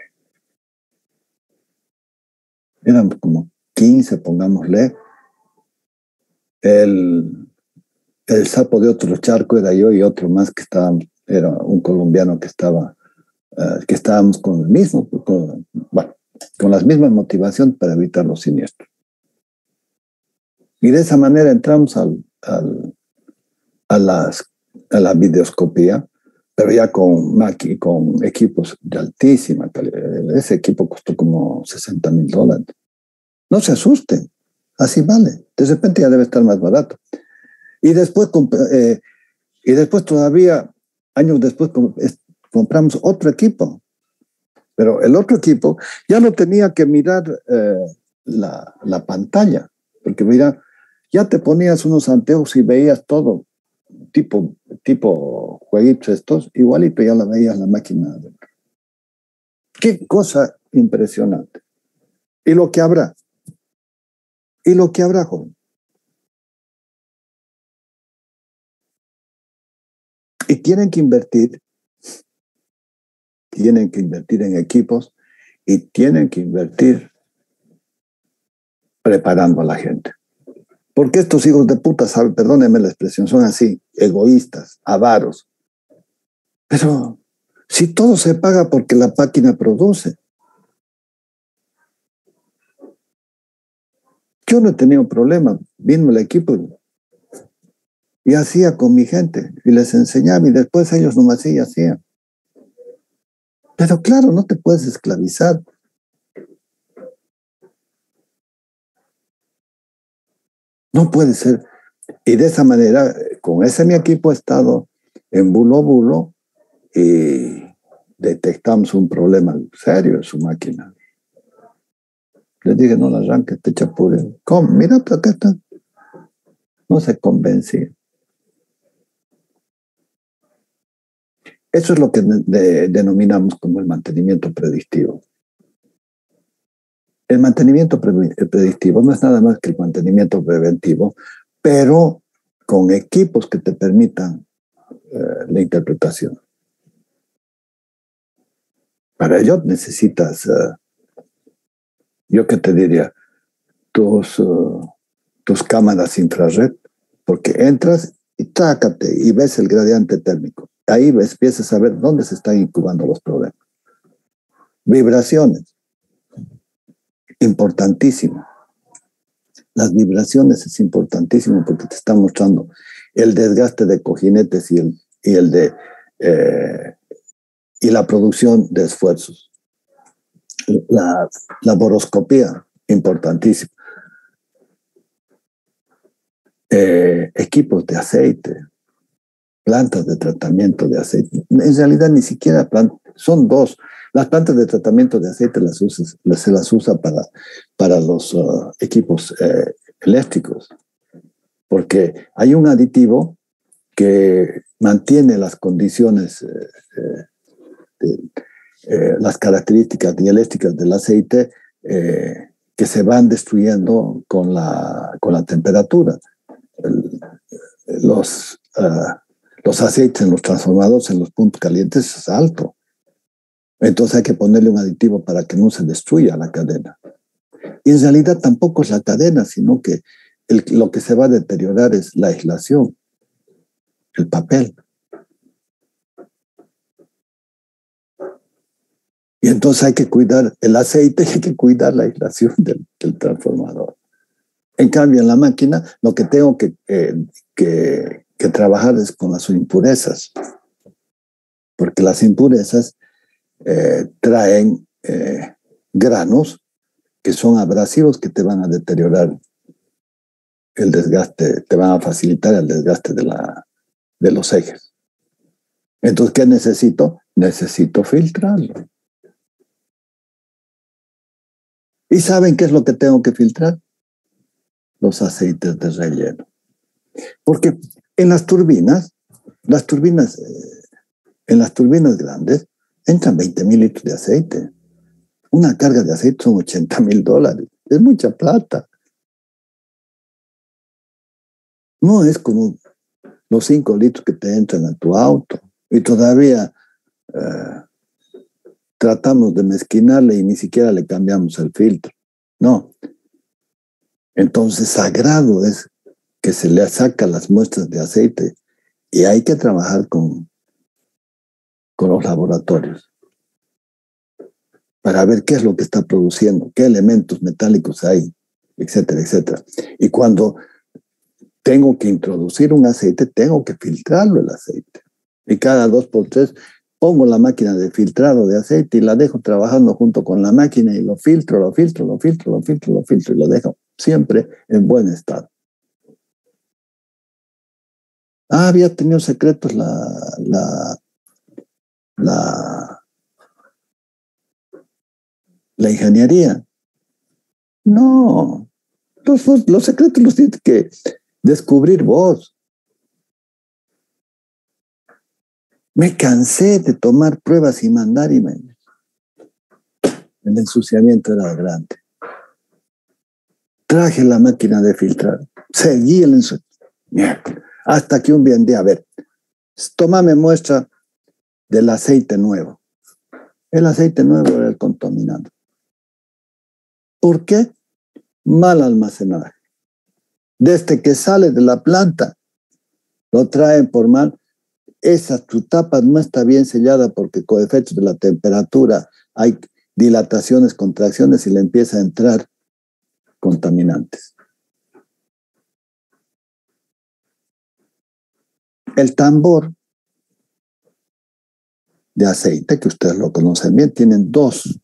Eran como 15, pongámosle. El sapo de otro charco era yo y otro más que estábamos, era un colombiano que estábamos con el mismo, con las mismas motivaciones para evitar los siniestros. Y de esa manera entramos al a la videoscopía, pero ya con equipos de altísima calidad. Ese equipo costó como $60,000. No se asusten, así vale. De repente ya debe estar más barato. Y después todavía, años después, compramos otro equipo. Pero el otro equipo ya no tenía que mirar la pantalla, porque mira, ya te ponías unos anteojos y veías todo, tipo jueguitos estos, igualito ya la veías la máquina. Qué cosa impresionante. Y lo que habrá, joven. Y tienen que invertir en equipos y tienen que invertir preparando a la gente. Porque estos hijos de puta, perdónenme la expresión, son así, egoístas, avaros. Pero si todo se paga porque la máquina produce. Yo no he tenido problema, vino el equipo y hacía con mi gente y les enseñaba y después ellos nomás sí hacían. Pero claro, no te puedes esclavizar. No puede ser. Y de esa manera, con ese mi equipo he estado en bulo y detectamos un problema serio en su máquina. Les dije, no la arranques, te chapure. ¿Cómo? Mira, acá está. No se convencía. Eso es lo que denominamos como el mantenimiento predictivo. El mantenimiento predictivo no es nada más que el mantenimiento preventivo, pero con equipos que te permitan la interpretación. Para ello necesitas, yo qué te diría, tus cámaras infrarred, porque entras y trácate y ves el gradiente térmico. Ahí empiezas a ver dónde se están incubando los problemas. Vibraciones. Importantísimo. Las vibraciones es importantísimo porque te están mostrando el desgaste de cojinetes y la producción de esfuerzos. La boroscopía, importantísimo. Equipos de aceite, plantas de tratamiento de aceite. En realidad ni siquiera son dos. Las plantas de tratamiento de aceite se las usa para los equipos eléctricos, porque hay un aditivo que mantiene las condiciones, las características dielécticas del aceite que se van destruyendo con la temperatura. Los aceites en los transformadores, en los puntos calientes, es alto. Entonces hay que ponerle un aditivo para que no se destruya la cadena. Y en realidad tampoco es la cadena, sino que lo que se va a deteriorar es la aislación, el papel. Y entonces hay que cuidar el aceite y hay que cuidar la aislación del transformador. En cambio, en la máquina, lo que tengo que trabajar es con las impurezas, porque las impurezas traen granos que son abrasivos que te van a deteriorar el desgaste, te van a facilitar el desgaste de los ejes. Entonces, ¿qué necesito? Necesito filtrarlo. ¿Y saben qué es lo que tengo que filtrar? Los aceites de relleno. Porque en las turbinas grandes, entran 20,000 litros de aceite. Una carga de aceite son $80,000. Es mucha plata. No es como los 5 litros que te entran a tu auto. Y todavía tratamos de mezquinarle y ni siquiera le cambiamos el filtro. No. Entonces, sagrado es que se le saca las muestras de aceite y hay que trabajar con los laboratorios para ver qué es lo que está produciendo, qué elementos metálicos hay, etcétera, etcétera. Y cuando tengo que introducir un aceite, tengo que filtrarlo el aceite. Y cada 2 por 3 pongo la máquina de filtrado de aceite y la dejo trabajando junto con la máquina y lo filtro y lo dejo siempre en buen estado. Había tenido secretos la ingeniería. No, los secretos los tienes que descubrir vos. Me cansé de tomar pruebas y mandar emails. El ensuciamiento era grande. Traje la máquina de filtrar. Seguí el ensuciamiento. Hasta que un bien día, a ver, tómame muestra del aceite nuevo. El aceite nuevo era el contaminado. ¿Por qué? Mal almacenaje. Desde que sale de la planta, lo traen por mal. Tu tapa no está bien sellada porque con efectos de la temperatura hay dilataciones, contracciones y le empieza a entrar contaminantes. El tambor de aceite, que ustedes lo conocen bien, tienen dos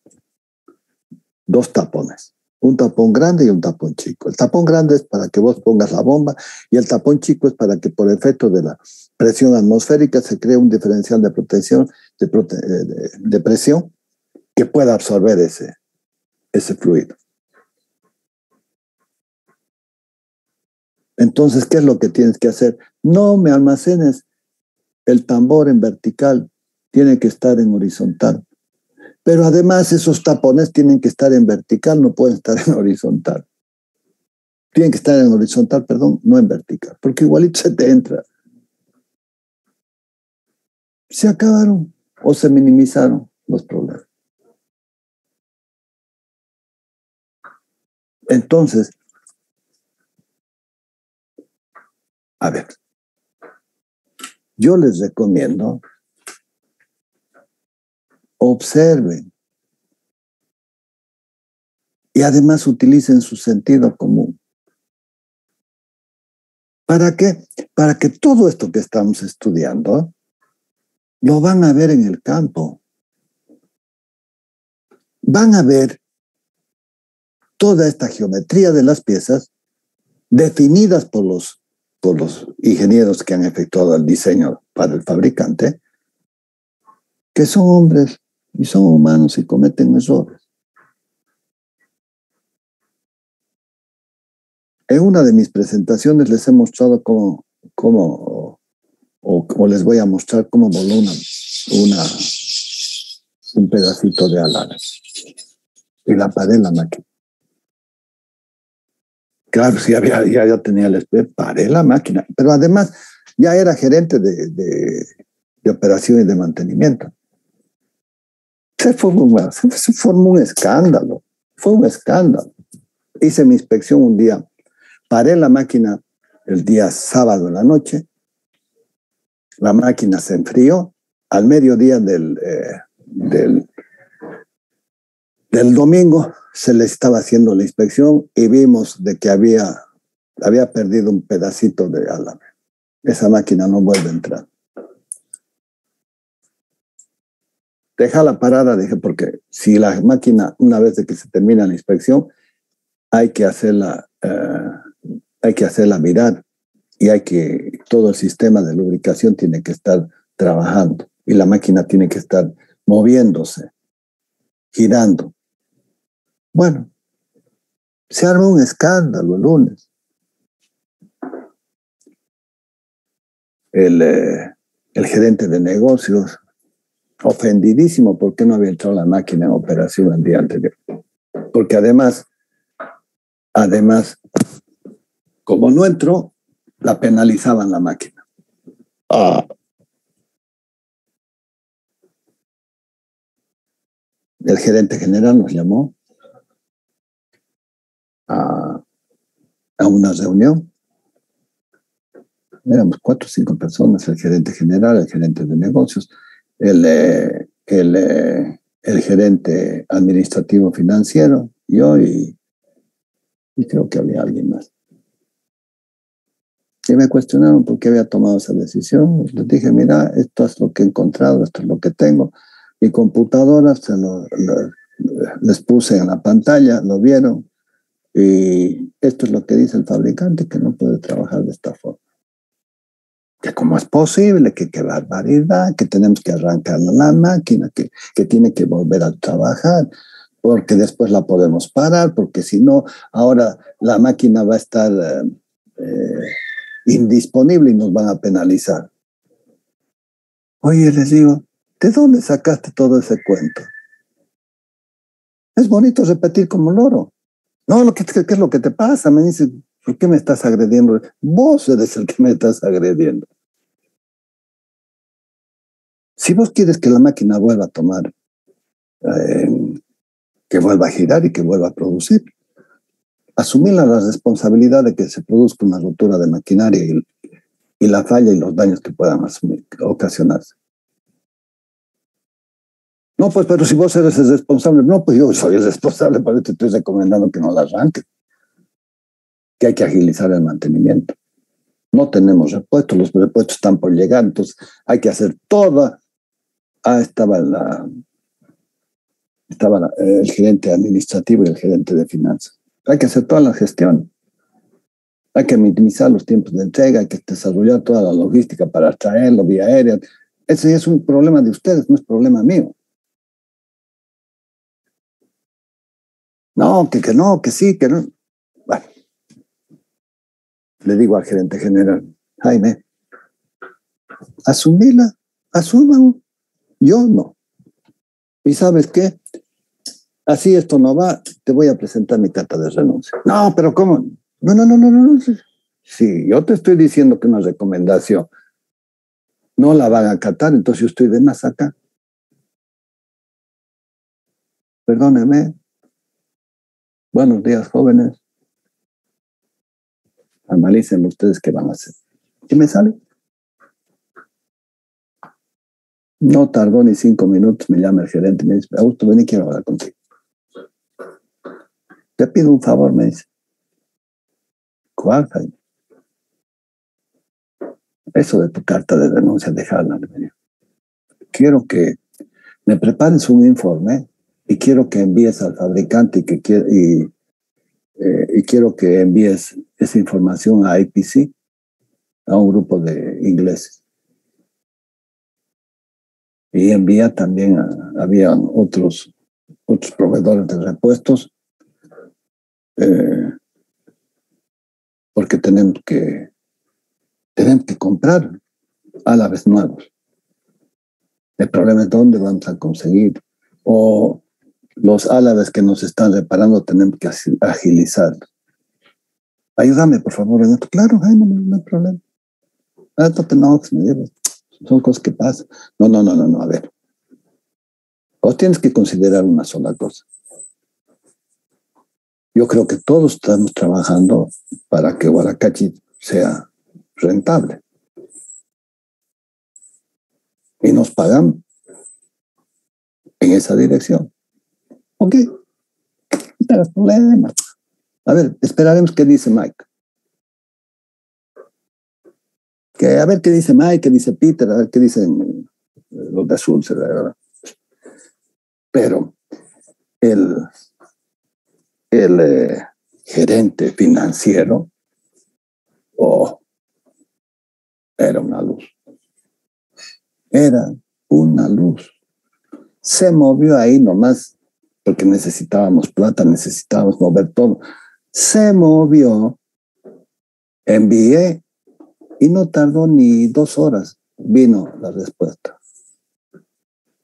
tapones. Un tapón grande y un tapón chico. El tapón grande es para que vos pongas la bomba y el tapón chico es para que por efecto de la presión atmosférica se cree un diferencial de protección, de presión que pueda absorber ese fluido. Entonces, ¿qué es lo que tienes que hacer? No me almacenes el tambor en vertical, tiene que estar en horizontal. Pero además esos tapones tienen que estar en vertical, no pueden estar en horizontal. Tienen que estar en horizontal, perdón, no en vertical, porque igualito se te entra. Se acabaron o se minimizaron los problemas. Entonces, a ver, yo les recomiendo observen y además utilicen su sentido común. ¿Para qué? Para que todo esto que estamos estudiando lo van a ver en el campo. Van a ver toda esta geometría de las piezas definidas por los ingenieros que han efectuado el diseño para el fabricante, que son hombres y son humanos y cometen errores. En una de mis presentaciones les he mostrado o les voy a mostrar cómo voló un pedacito de ala y la paré en la máquina. Claro, sí, ya tenía el espejo, paré la máquina, pero además ya era gerente de operación y de mantenimiento. Se formó un escándalo, fue un escándalo. Hice mi inspección un día, paré la máquina el día sábado en la noche, la máquina se enfrió, al mediodía del domingo se le estaba haciendo la inspección y vimos de que había perdido un pedacito de ala. Esa máquina no vuelve a entrar. Déjala parada, dije, porque si la máquina, una vez de que se termina la inspección, hay que hacerla mirar y todo el sistema de lubricación tiene que estar trabajando y la máquina tiene que estar moviéndose, girando. Bueno, se armó un escándalo el lunes. El gerente de negocios, ofendidísimo porque no había entrado la máquina en operación el día anterior. Porque además, como no entró, la penalizaban la máquina. El gerente general nos llamó a una reunión. Éramos 4 o 5 personas, el gerente general, el gerente de negocios, el gerente administrativo financiero, yo y creo que había alguien más. Y me cuestionaron por qué había tomado esa decisión. Les dije, mira, esto es lo que he encontrado, esto es lo que tengo. Mi computadora les puse en la pantalla, lo vieron. Y esto es lo que dice el fabricante, que no puede trabajar de esta forma. Que cómo es posible, que qué barbaridad, que tenemos que arrancar la máquina, que tiene que volver a trabajar, porque después la podemos parar, porque si no, ahora la máquina va a estar indisponible y nos van a penalizar. Oye, les digo, ¿de dónde sacaste todo ese cuento? Es bonito repetir como loro. No, ¿qué es lo que te pasa? Me dice, ¿por qué me estás agrediendo? Vos eres el que me estás agrediendo. Si vos quieres que la máquina vuelva a tomar, que vuelva a girar y que vuelva a producir, asumir la responsabilidad de que se produzca una ruptura de maquinaria y la falla y los daños que puedan ocasionarse. No, pues, pero si vos eres el responsable, no, pues yo soy el responsable, por eso te estoy recomendando que no la arranques, que hay que agilizar el mantenimiento. No tenemos repuestos, los repuestos están por llegar, entonces hay que hacer toda. Estaba el gerente administrativo y el gerente de finanzas. Hay que hacer toda la gestión. Hay que minimizar los tiempos de entrega, hay que desarrollar toda la logística para traerlo vía aérea. Ese es un problema de ustedes, no es problema mío. No, que no, que sí, que no. Bueno, le digo al gerente general, Jaime, asumíla, asuman, yo no. ¿Y sabes qué? Así esto no va, te voy a presentar mi carta de renuncia. No, pero ¿cómo? No. Sí, yo te estoy diciendo que una recomendación no la van a acatar, entonces yo estoy de más acá. Perdónenme. Buenos días, jóvenes. Analicen ustedes qué van a hacer. ¿Qué me sale? No tardó ni 5 minutos, me llama el gerente y me dice, Augusto, ven y quiero hablar contigo. Te pido un favor, me dice. ¿Cuál, Jaime? Eso de tu carta de renuncia, déjala. Quiero que me prepares un informe y quiero que envíes al fabricante y quiero que envíes esa información a IPC, a un grupo de ingleses. Y envía también, había otros proveedores de repuestos, porque tenemos que comprar álabes nuevos. El problema es dónde vamos a conseguir, o los álabes que nos están reparando tenemos que agilizar. Ayúdame, por favor, en esto. Claro, Jaime, no hay problema. No te enojes, me dices. Son cosas que pasan. No, a ver. Vos tienes que considerar una sola cosa. Yo creo que todos estamos trabajando para que Huaracachi sea rentable. Y nos pagan en esa dirección. Ok. No tengas problemas. A ver, esperaremos qué dice Mike. A ver qué dice Mike, qué dice Peter, a ver qué dicen los de Azul. Pero el gerente financiero era una luz. Era una luz. Se movió ahí nomás porque necesitábamos plata, necesitábamos mover todo. Se movió, envié y no tardó ni 2 horas. Vino la respuesta.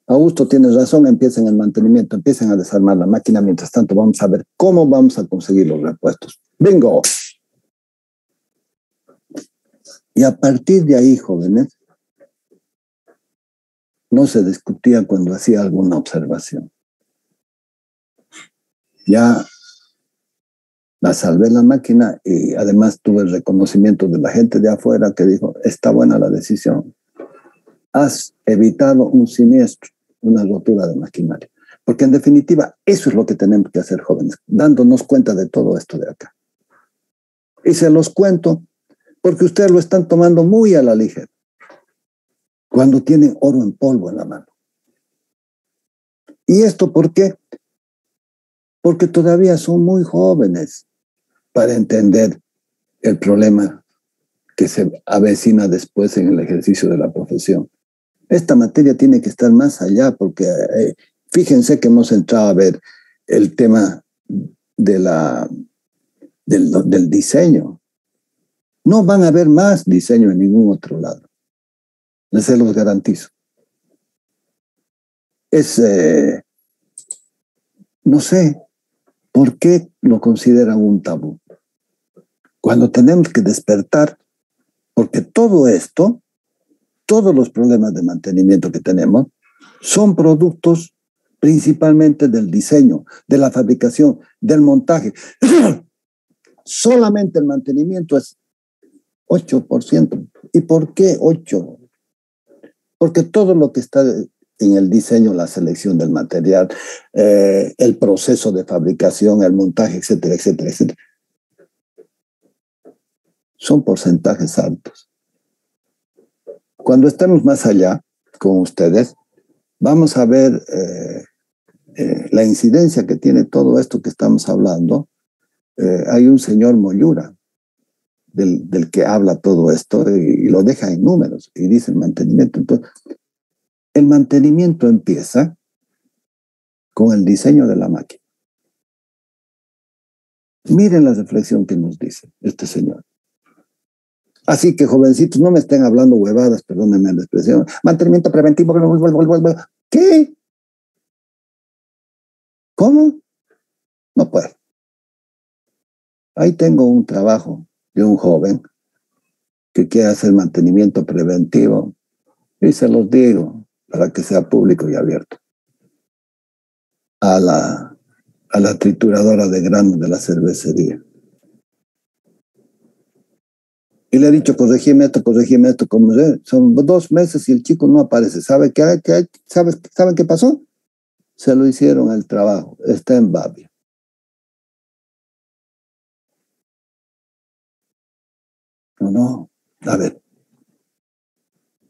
Augusto, tienes razón, empiecen el mantenimiento, empiecen a desarmar la máquina. Mientras tanto, vamos a ver cómo vamos a conseguir los repuestos. ¡Bingo! Y a partir de ahí, jóvenes, no se discutía cuando hacía alguna observación. Ya la salvé la máquina y además tuve el reconocimiento de la gente de afuera que dijo, está buena la decisión. Has evitado un siniestro, una rotura de maquinaria. Porque en definitiva, eso es lo que tenemos que hacer, jóvenes, dándonos cuenta de todo esto de acá. Y se los cuento porque ustedes lo están tomando muy a la ligera, cuando tienen oro en polvo en la mano. ¿Y esto por qué? Porque todavía son muy jóvenes para entender el problema que se avecina después en el ejercicio de la profesión. Esta materia tiene que estar más allá, porque fíjense que hemos entrado a ver el tema del diseño. No van a haber más diseño en ningún otro lado. Se los garantizo. No sé por qué lo consideran un tabú. Cuando tenemos que despertar, porque todo esto, todos los problemas de mantenimiento que tenemos, son productos principalmente del diseño, de la fabricación, del montaje. Solamente el mantenimiento es 8%. ¿Y por qué 8%? Porque todo lo que está en el diseño, la selección del material, el proceso de fabricación, el montaje, etcétera, etcétera, etcétera, son porcentajes altos. Cuando estemos más allá con ustedes, vamos a ver la incidencia que tiene todo esto que estamos hablando. Hay un señor Mollura, del que habla todo esto, y lo deja en números, y dice el mantenimiento. Entonces, el mantenimiento empieza con el diseño de la máquina. Miren la reflexión que nos dice este señor. Así que, jovencitos, no me estén hablando huevadas, perdónenme la expresión. Mantenimiento preventivo. ¿Qué? ¿Cómo? No puedo. Ahí tengo un trabajo de un joven que quiere hacer mantenimiento preventivo, y se los digo para que sea público y abierto. A la trituradora de granos de la cervecería. Y le he dicho, corregime esto, como son 2 meses y el chico no aparece. ¿Saben qué pasó? Se lo hicieron el trabajo. Está en Babia. No. A ver.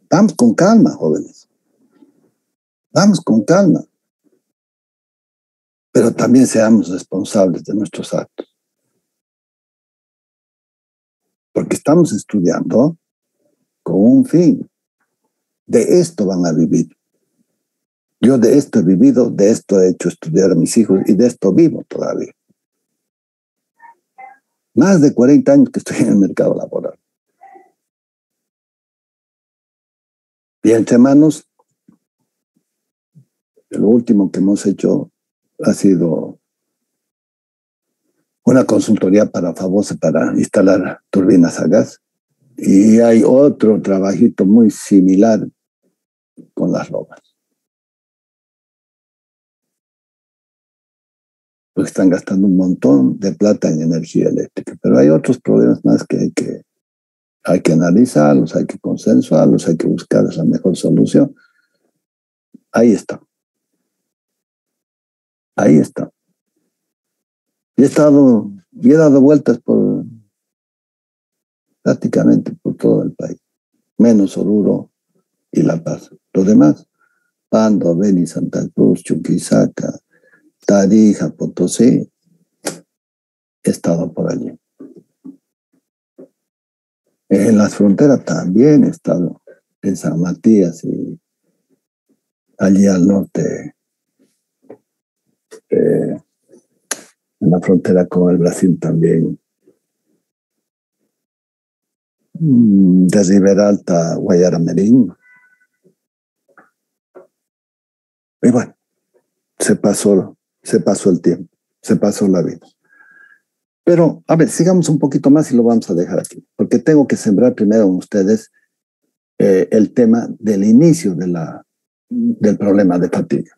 Vamos con calma, jóvenes. Vamos con calma. Pero también seamos responsables de nuestros actos. Porque estamos estudiando con un fin. De esto van a vivir. Yo de esto he vivido, de esto he hecho estudiar a mis hijos y de esto vivo todavía. Más de 40 años que estoy en el mercado laboral. Y entre manos, lo último que hemos hecho ha sido una consultoría para FABOSE para instalar turbinas a gas. Y hay otro trabajito muy similar con las lomas. Porque están gastando un montón de plata en energía eléctrica. Pero hay otros problemas más que hay que analizarlos, hay que consensuarlos, hay que buscar la mejor solución. Ahí está. Ahí está. Y he dado vueltas prácticamente por todo el país, menos Oruro y La Paz. Lo demás, Pando, Beni, Santa Cruz, Chuquisaca, Tarija, Potosí, he estado por allí. En las fronteras también he estado, en San Matías y allí al norte, en la frontera con el Brasil también. De Ribera Alta, Guayara Merín. Y bueno, se pasó el tiempo, se pasó la vida. Pero, a ver, sigamos un poquito más y lo vamos a dejar aquí, porque tengo que sembrar primero en ustedes el tema del inicio del problema de fatiga.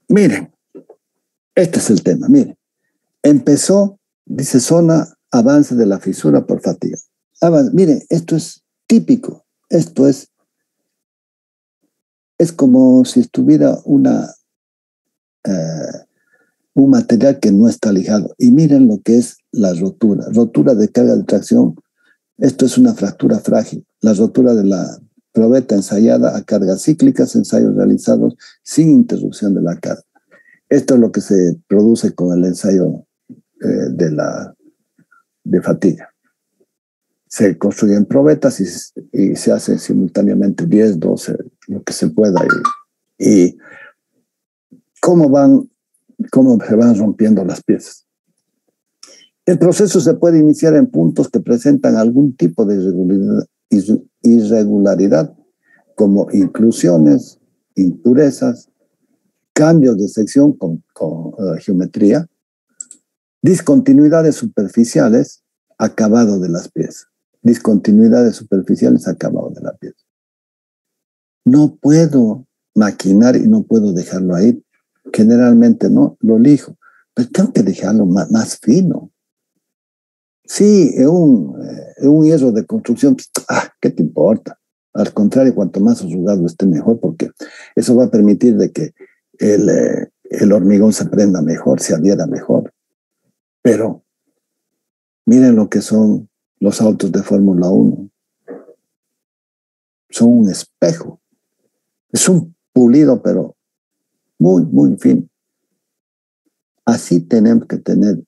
Miren, este es el tema, miren. Empezó, dice, zona avance de la fisura por fatiga. Miren, esto es típico, esto es como si estuviera un material que no está lijado. Y miren lo que es la rotura. Rotura de carga de tracción. Esto es una fractura frágil. La rotura de la probeta ensayada a cargas cíclicas, ensayos realizados sin interrupción de la carga. Esto es lo que se produce con el ensayo de fatiga. Se construyen probetas y se hacen simultáneamente 10, 12, lo que se pueda. Y cómo se van rompiendo las piezas. El proceso se puede iniciar en puntos que presentan algún tipo de irregularidad, como inclusiones, impurezas, cambios de sección con geometría, discontinuidades superficiales, acabado de las piezas. Discontinuidades superficiales, acabado de la pieza. No puedo maquinar y no puedo dejarlo ahí. Generalmente no, lo lijo, pero tengo que dejarlo más fino. Sí, es un hierro de construcción, ¿qué te importa? Al contrario, cuanto más arrugado esté mejor, porque eso va a permitir de que el hormigón se prenda mejor, se adhiera mejor. Pero miren lo que son los autos de Fórmula 1. Son un espejo. Es un pulido, pero muy, muy fino. Así tenemos que tener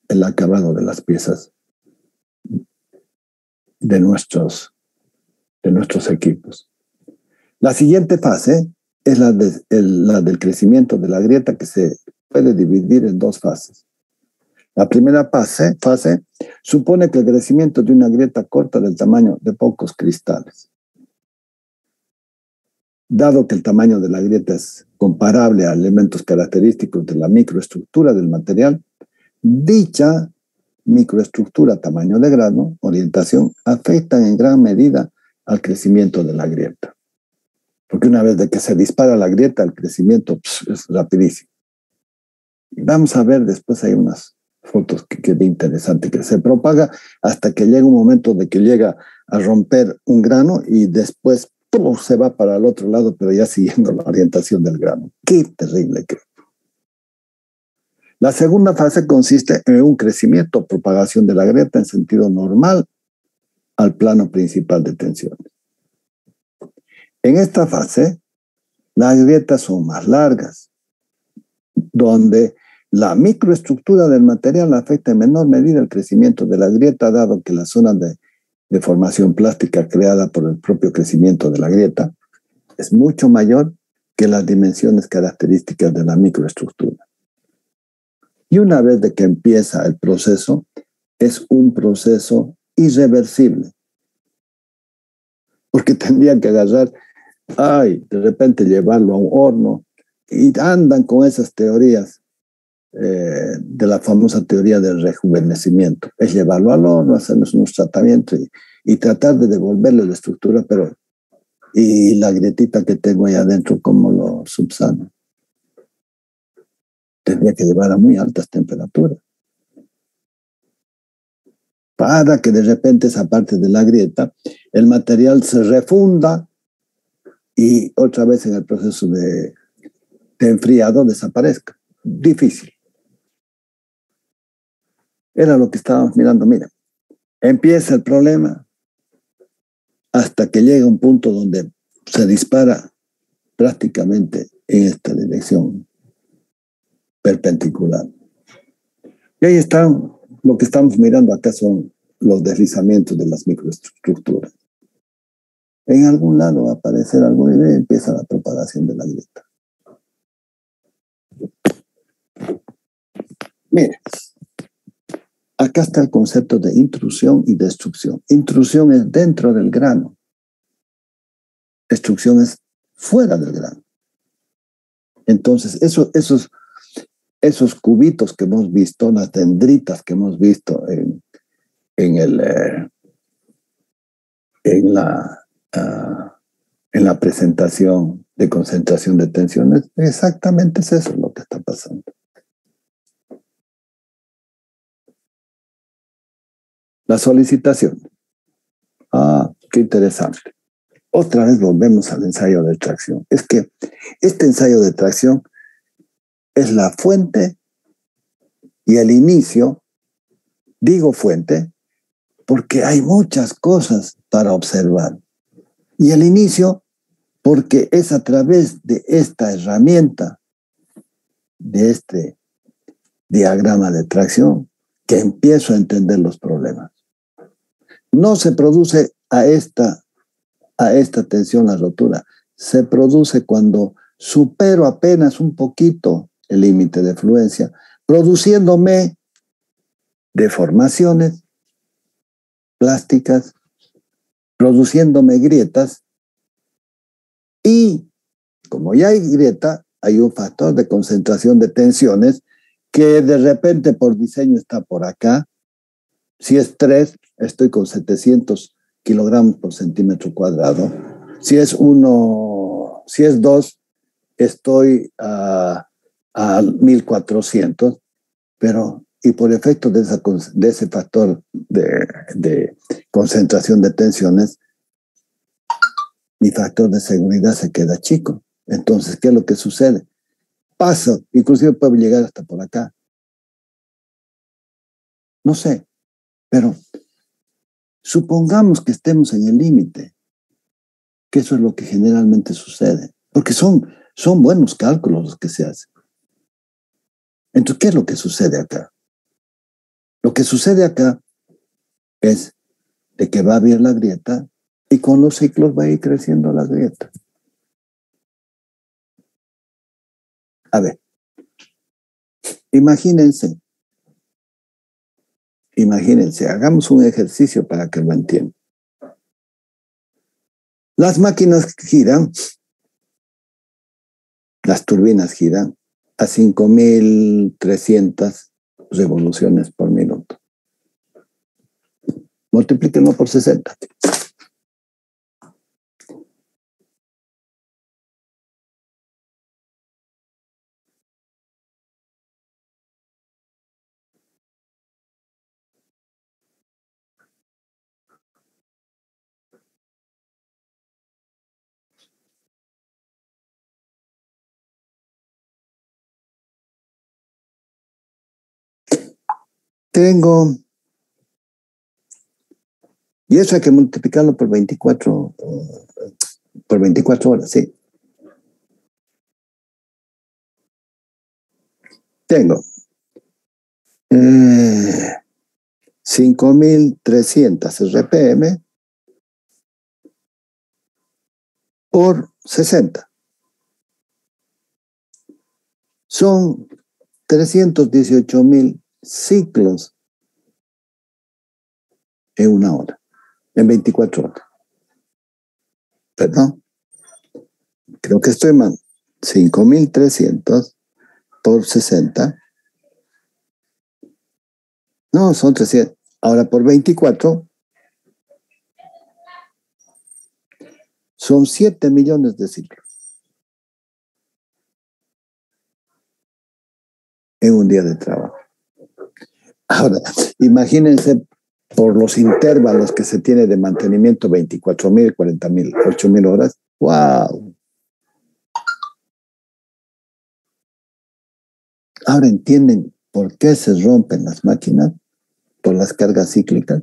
el acabado de las piezas de nuestros equipos. La siguiente fase es la del crecimiento de la grieta, que se puede dividir en dos fases. La primera fase supone que el crecimiento de una grieta corta del tamaño de pocos cristales. Dado que el tamaño de la grieta es comparable a elementos característicos de la microestructura del material, dicha microestructura, tamaño de grano, orientación, afectan en gran medida al crecimiento de la grieta. Porque una vez de que se dispara la grieta, el crecimiento es rapidísimo. Y vamos a ver después, hay unas fotos que es interesante, que se propaga hasta que llega un momento de que llega a romper un grano y después se va para el otro lado, pero ya siguiendo la orientación del grano. ¡Qué terrible que! La segunda fase consiste en un crecimiento o propagación de la grieta en sentido normal al plano principal de tensiones. En esta fase, las grietas son más largas, donde la microestructura del material afecta en menor medida el crecimiento de la grieta, dado que la zona de formación plástica creada por el propio crecimiento de la grieta es mucho mayor que las dimensiones características de la microestructura. Y una vez de que empieza el proceso, es un proceso irreversible. Porque tendrían que agarrar, de repente llevarlo a un horno, y andan con esas teorías de la famosa teoría del rejuvenecimiento. Es llevarlo al horno, hacernos unos tratamientos y tratar de devolverle la estructura, pero y la grietita que tengo ahí adentro, ¿cómo lo subsano? Tendría que llevar a muy altas temperaturas para que de repente esa parte de la grieta, el material se refunda y otra vez en el proceso de enfriado desaparezca. Difícil. Era lo que estábamos mirando. Mira, empieza el problema hasta que llega un punto donde se dispara prácticamente en esta dirección perpendicular. Y ahí están, lo que estamos mirando acá son los deslizamientos de las microestructuras. En algún lado va a aparecer algo y empieza la propagación de la grieta. Mire, acá está el concepto de intrusión y destrucción. Intrusión es dentro del grano. Destrucción es fuera del grano. Entonces, esos cubitos que hemos visto, las dendritas que hemos visto en la presentación de concentración de tensiones, exactamente es eso lo que está pasando. La solicitación. Qué interesante. Otra vez volvemos al ensayo de tracción. Es que este ensayo de tracción es la fuente Y el inicio, digo fuente, porque hay muchas cosas para observar. Y el inicio, porque es a través de esta herramienta, de este diagrama de tracción, que empiezo a entender los problemas. No se produce a esta tensión la rotura. Se produce cuando supero apenas un poquito el límite de fluencia, produciéndome deformaciones plásticas, produciéndome grietas, y como ya hay grieta, hay un factor de concentración de tensiones que de repente por diseño está por acá. Si es 3, estoy con 700 kilogramos por centímetro cuadrado. Si es 2, estoy a 1400, pero y por efecto de ese factor de concentración de tensiones, mi factor de seguridad se queda chico. Entonces, ¿qué es lo que sucede? Pasa, inclusive puede llegar hasta por acá. No sé, pero supongamos que estemos en el límite, que eso es lo que generalmente sucede, porque son buenos cálculos los que se hacen. Entonces, ¿qué es lo que sucede acá? Lo que sucede acá es de que va a haber la grieta y con los ciclos va a ir creciendo la grieta. A ver, imagínense, hagamos un ejercicio para que lo entiendan. Las máquinas giran, las turbinas giran a 5.300 revoluciones por minuto. Multiplíquenlo por 60. Y eso hay que multiplicarlo por 24 horas, sí. Tengo 5.300 RPM por 60. Son 318.000 ciclos en una hora, en 24 horas. Perdón, creo que estoy mal. 5.300 por 60. No, son 300. Ahora por 24 son 7 millones de ciclos en un día de trabajo. Ahora, imagínense por los intervalos que se tiene de mantenimiento, 24.000, 40.000, 8.000 horas. ¡Wow! Ahora entienden por qué se rompen las máquinas por las cargas cíclicas.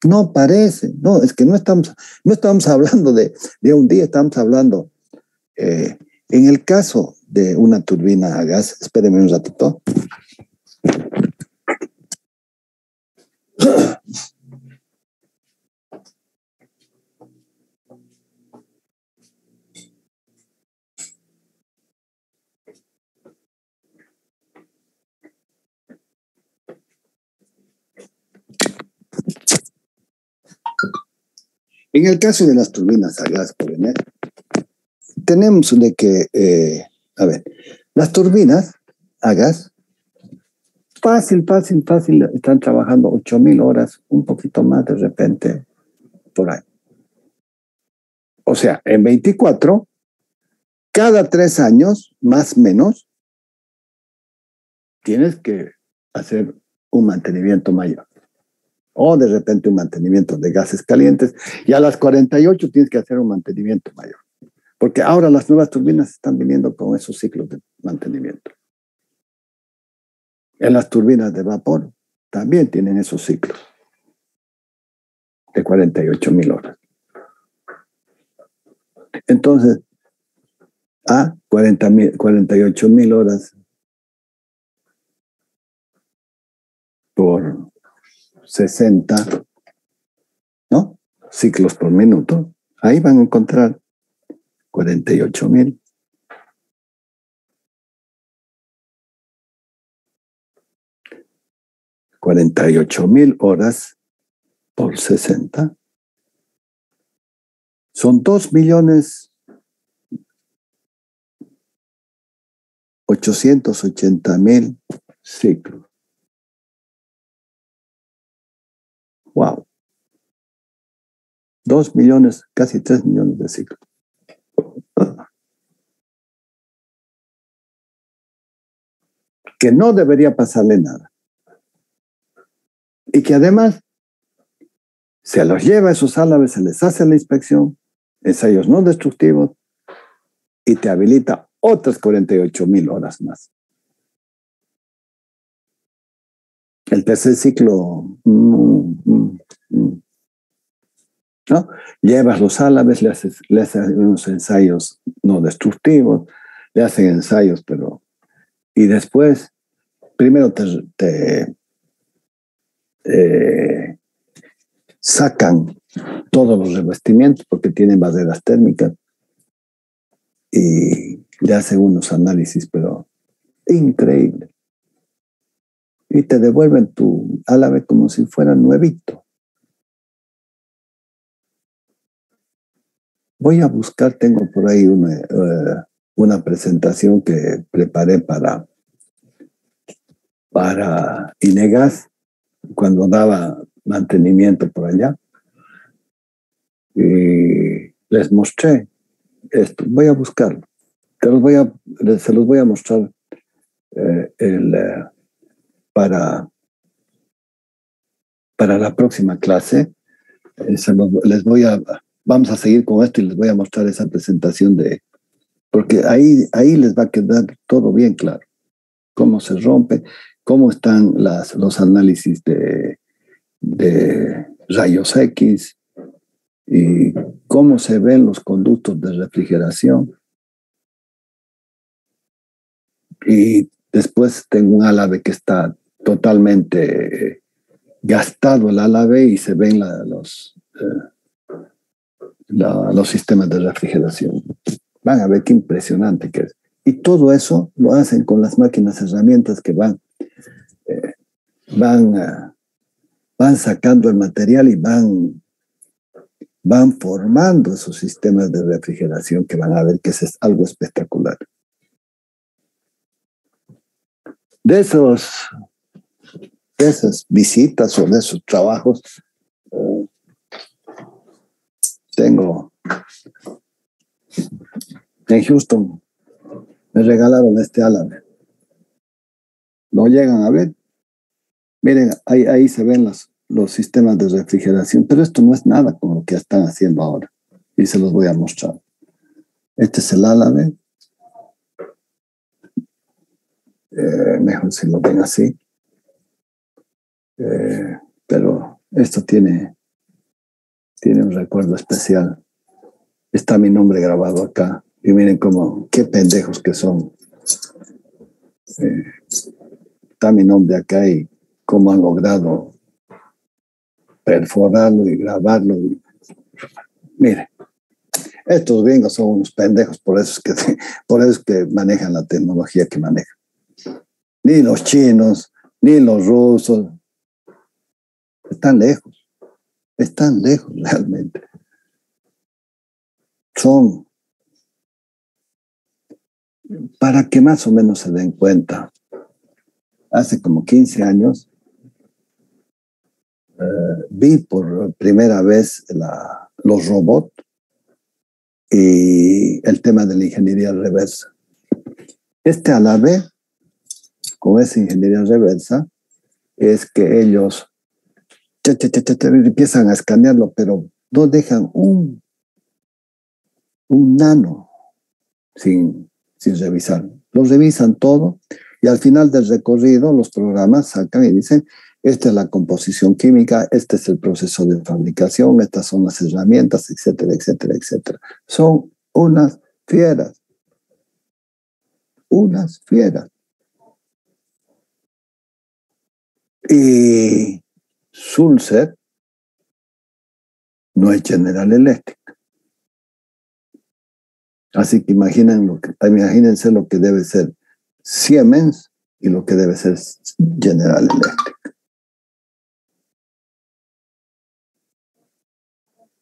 No parece, no, es que no estamos hablando de un día, estamos hablando, en el caso de una turbina a gas, espérenme un ratito. En el caso de las turbinas a gas, por ejemplo, tenemos de que, las turbinas a gas, fácil, están trabajando 8.000 horas, un poquito más de repente, por ahí. O sea, en 24, cada 3 años, más o menos, tienes que hacer un mantenimiento mayor. O de repente un mantenimiento de gases calientes, y a las 48 tienes que hacer un mantenimiento mayor. Porque ahora las nuevas turbinas están viniendo con esos ciclos de mantenimiento. En las turbinas de vapor también tienen esos ciclos de 48.000 horas. Entonces, a 48.000 horas por 60, ¿no? Ciclos por minuto. Ahí van a encontrar 48.000. $48.000 horas por 60 son 2.880.000 ciclos. Wow. 2 millones, casi 3 millones de ciclos. Que no debería pasarle nada. Y que además se los lleva a esos álabes, se les hace la inspección, ensayos no destructivos, y te habilita otras 48.000 horas más. El tercer ciclo, ¿no? Llevas los álabes, le haces unos ensayos no destructivos, le hacen ensayos, pero... Y después, primero te sacan todos los revestimientos porque tienen barreras térmicas y le hacen unos análisis, pero increíble. Y te devuelven tu álabe como si fuera nuevito. Voy a buscar, tengo por ahí una presentación que preparé para Inegas cuando daba mantenimiento por allá. Y les mostré esto. Voy a buscarlo. Se los voy a mostrar para la próxima clase. Vamos a seguir con esto y les voy a mostrar esa presentación porque ahí les va a quedar todo bien claro. Cómo se rompe, cómo están los análisis de rayos X y cómo se ven los conductos de refrigeración. Y después tengo un álabe que está totalmente gastado el álabe y se ven los sistemas de refrigeración. Van a ver qué impresionante que es. Y todo eso lo hacen con las máquinas herramientas que van sacando el material y van formando esos sistemas de refrigeración que van a ver que es algo espectacular. De esas visitas o de esos trabajos, tengo en Houston, me regalaron este álabe. ¿Lo llegan a ver? Miren, ahí se ven los sistemas de refrigeración, pero esto no es nada con lo que están haciendo ahora. Y se los voy a mostrar. Este es el álabe. Mejor si lo ven así. Pero esto tiene un recuerdo especial. Está mi nombre grabado acá. Y miren qué pendejos que son. Está mi nombre acá y cómo han logrado perforarlo y grabarlo. Miren, estos gringos son unos pendejos, por eso es que manejan la tecnología que manejan. Ni los chinos, ni los rusos. Están lejos realmente. Son, para que más o menos se den cuenta, hace como 15 años vi por primera vez los robots y el tema de la ingeniería reversa. A la vez, con esa ingeniería reversa, es que ellos empiezan a escanearlo, pero no dejan un nano sin revisar. Lo revisan todo Y al final del recorrido, los programas sacan y dicen, esta es la composición química, este es el proceso de fabricación, estas son las herramientas, etcétera, etcétera, etcétera. Son unas fieras. Unas fieras. Y Sulzer no es General Electric. Así que imagínense lo que debe ser Siemens y lo que debe ser General Electric.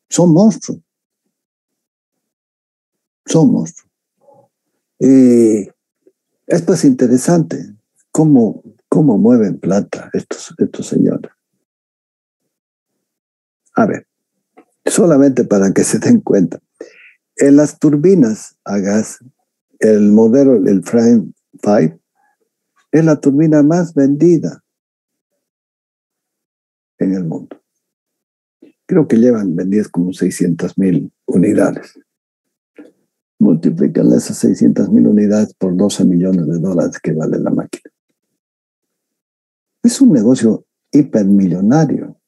Son monstruos. Son monstruos. Y esto es interesante. ¿Cómo mueven plata estos señores? A ver, solamente para que se den cuenta. En las turbinas a gas, el modelo, el Frame 5, es la turbina más vendida en el mundo. Creo que llevan vendidas como 600,000 unidades. Multiplican esas 600,000 unidades por $12 millones que vale la máquina. Es un negocio hipermillonario.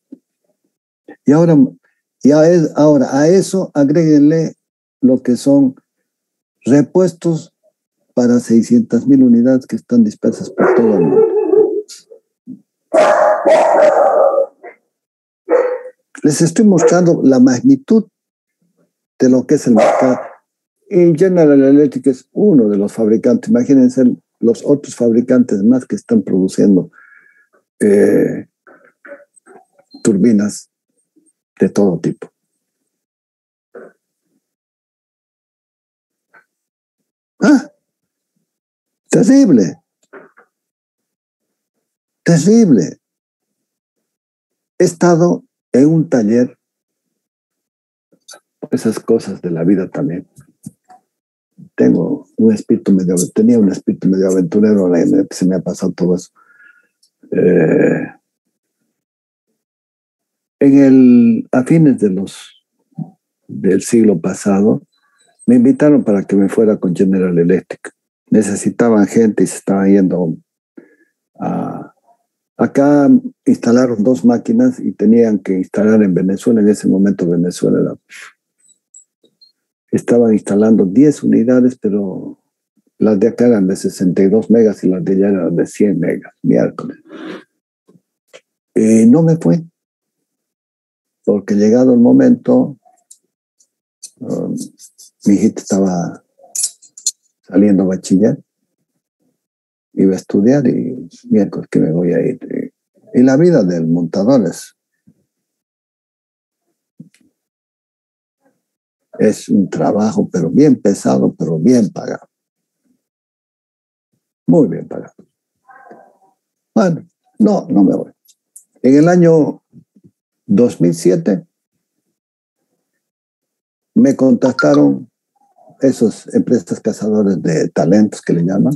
Y ahora a eso agréguenle lo que son repuestos para 600,000 unidades que están dispersas por todo el mundo. Les estoy mostrando la magnitud de lo que es el mercado. Y General Electric es uno de los fabricantes. Imagínense los otros fabricantes más que están produciendo turbinas de todo tipo. Terrible. Terrible. He estado en un taller, esas cosas de la vida también. Tenía un espíritu medio aventurero, se me ha pasado todo eso. A fines del siglo pasado, me invitaron para que me fuera con General Electric. Necesitaban gente y se estaban yendo acá instalaron 2 máquinas y tenían que instalar en Venezuela. En ese momento Venezuela estaban instalando 10 unidades, pero las de acá eran de 62 megas y las de allá eran de 100 megas, miércoles. No me fue, porque llegado el momento, mi hijita estaba saliendo bachiller, iba a estudiar y miércoles que me voy a ir. Y la vida del montador es un trabajo, pero bien pesado, pero bien pagado. Muy bien pagado. Bueno, no me voy. En el año 2007 me contactaron esas empresas cazadoras de talentos que le llaman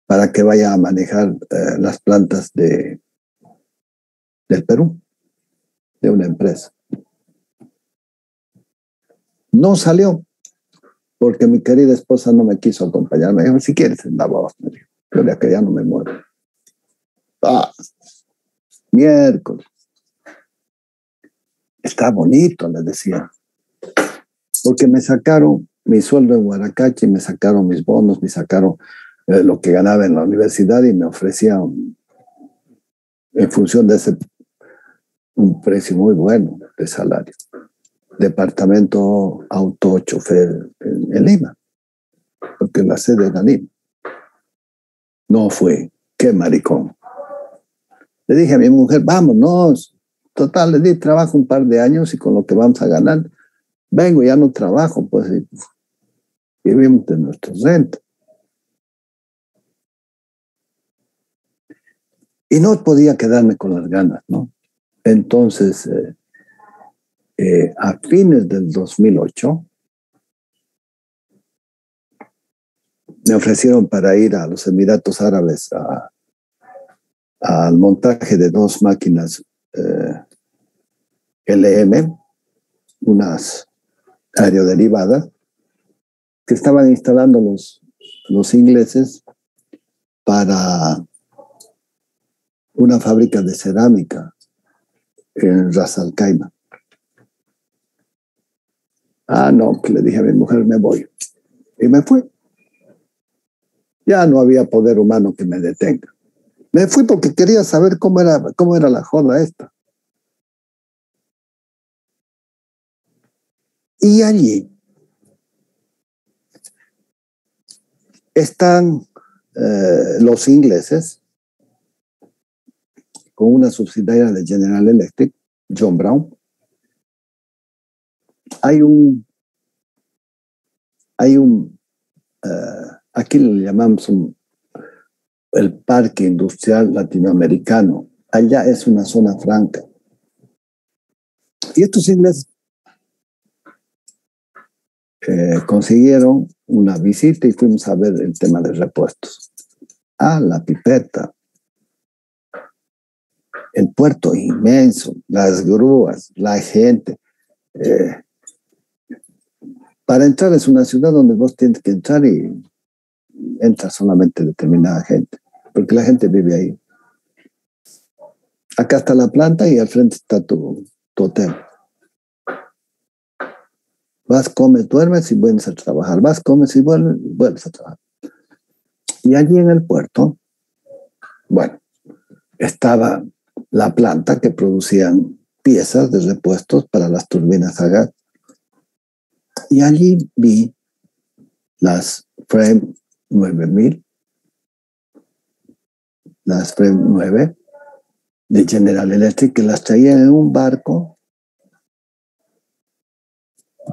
para que vaya a manejar las plantas del Perú, de una empresa. No salió, porque mi querida esposa no me quiso acompañar. Me dijo, si quieres, vamos, me dijo. Yo de acá ya no me muero. Miércoles. Está bonito, les decía. Porque me sacaron mi sueldo en Huaracachi, me sacaron mis bonos, me sacaron lo que ganaba en la universidad y me ofrecían, en función de ese, un precio muy bueno de salario. Departamento auto chofer en Lima, porque la sede era Lima. No fue, qué maricón. Le dije a mi mujer, vámonos. Total, le di trabajo un par de años y con lo que vamos a ganar, vengo, ya no trabajo, pues vivimos de nuestros rentas. Y no podía quedarme con las ganas, ¿no? Entonces, a fines del 2008, me ofrecieron para ir a los Emiratos Árabes al montaje de 2 máquinas LM, unas aeroderivadas, que estaban instalando los ingleses para una fábrica de cerámica en Ras Al Khaimah. No, que le dije a mi mujer, me voy. Y me fui. Ya no había poder humano que me detenga. Me fui porque quería saber cómo era la joda esta. Y allí están los ingleses con una subsidiaria de General Electric, John Brown. Hay un aquí le llamamos el Parque Industrial Latinoamericano. Allá es una zona franca. Y estos ingleses consiguieron una visita y fuimos a ver el tema de repuestos. La pipeta. El puerto inmenso, las grúas, la gente. Para entrar es una ciudad donde vos tienes que entrar y entra solamente determinada gente, porque la gente vive ahí. Acá está la planta y al frente está tu hotel. Vas, comes, duermes y vuelves a trabajar. Vas, comes y vuelves a trabajar. Y allí en el puerto, bueno, estaba la planta que producían piezas de repuestos para las turbinas a gas. Y allí vi las Frame 9000, las Frame 9 de General Electric, que las traían en un barco,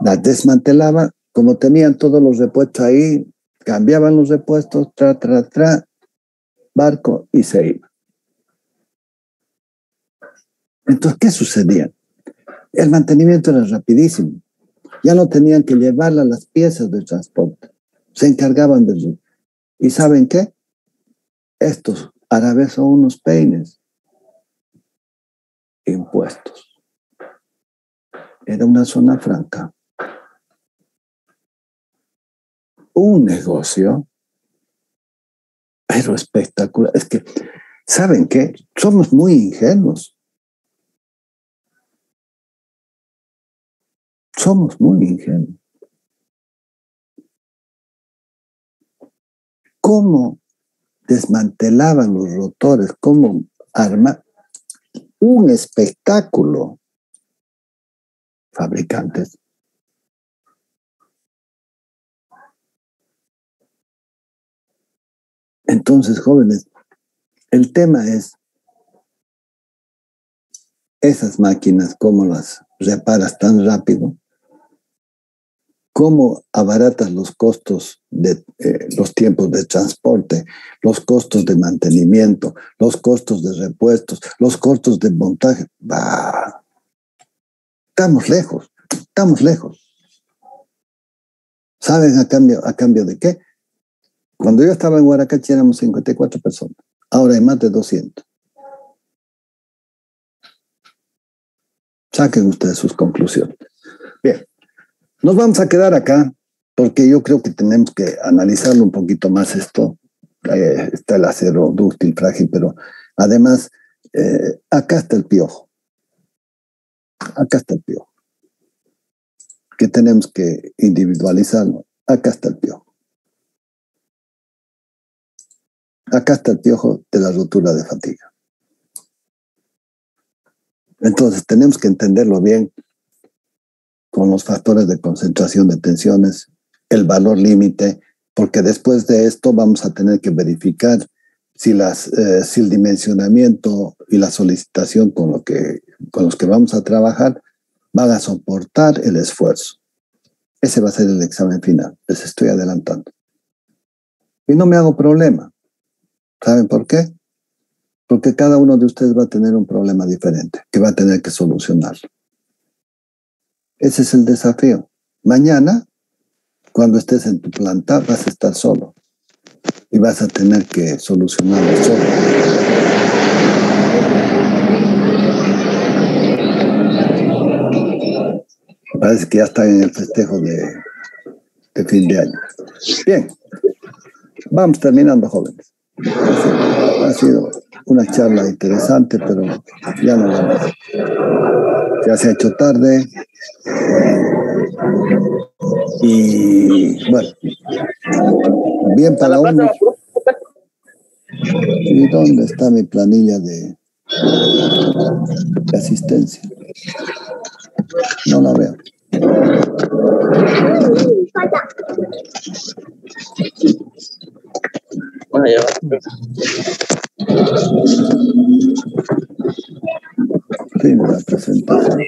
las desmantelaban, como tenían todos los repuestos ahí, cambiaban los repuestos, barco y se iba. Entonces, ¿qué sucedía? El mantenimiento era rapidísimo. Ya no tenían que llevarla las piezas de transporte. Se encargaban de eso. ¿Y saben qué? Estos árabes son unos peines. Impuestos. Era una zona franca. Un negocio, pero espectacular. Es que, ¿saben qué? Somos muy ingenuos. Somos muy ingenuos. ¿Cómo desmantelaban los rotores? ¿Cómo armaban? Un espectáculo. Fabricantes. Entonces, jóvenes, el tema es esas máquinas, cómo las reparas tan rápido, cómo abaratas los costos de los tiempos de transporte, los costos de mantenimiento, los costos de repuestos, los costos de montaje. Estamos lejos, estamos lejos. ¿Saben a cambio de qué? Cuando yo estaba en Huaracachi éramos 54 personas. Ahora hay más de 200. Saquen ustedes sus conclusiones. Bien, nos vamos a quedar acá porque yo creo que tenemos que analizarlo un poquito más esto. Está el acero dúctil, frágil, pero además acá está el piojo. Acá está el piojo. Que tenemos que individualizarlo. Acá está el piojo. Acá está el piojo de la rotura de fatiga. Entonces tenemos que entenderlo bien con los factores de concentración de tensiones, el valor límite, porque después de esto vamos a tener que verificar si el dimensionamiento y la solicitación con los que vamos a trabajar van a soportar el esfuerzo. Ese va a ser el examen final, les estoy adelantando. Y no me hago problema. ¿Saben por qué? Porque cada uno de ustedes va a tener un problema diferente, que va a tener que solucionarlo. Ese es el desafío. Mañana, cuando estés en tu planta, vas a estar solo y vas a tener que solucionarlo solo. Parece que ya están en el festejo de fin de año. Bien, vamos terminando, jóvenes. Ha sido una charla interesante, pero ya no vamos. Ya se ha hecho tarde. Y bueno, bien para uno. ¿Y dónde está mi planilla de asistencia? No la veo. Fin de la presentación.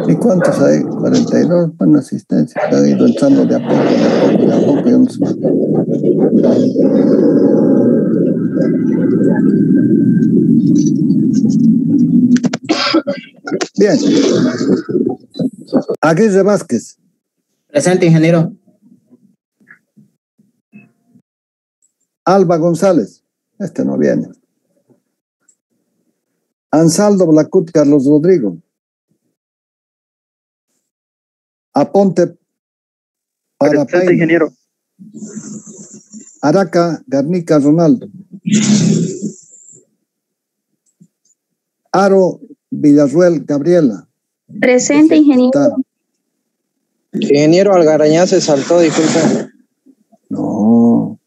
¿Y cuántos hay? 42, buena asistencia. Ha ido entrando de a poco, de a poco, y no sé. Bien. Aguirre Vázquez. Presente, ingeniero. Alba González. Este no viene. Ansaldo Blacut Carlos Rodrigo. Aponte Presente, ingeniero. Araca Garnica Ronaldo. Aro Villarruel Gabriela. Presente, ingeniero. Ingeniero Algarañá se saltó, disculpe. No.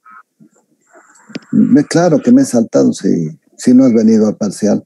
Claro que me he saltado si no has venido al parcial.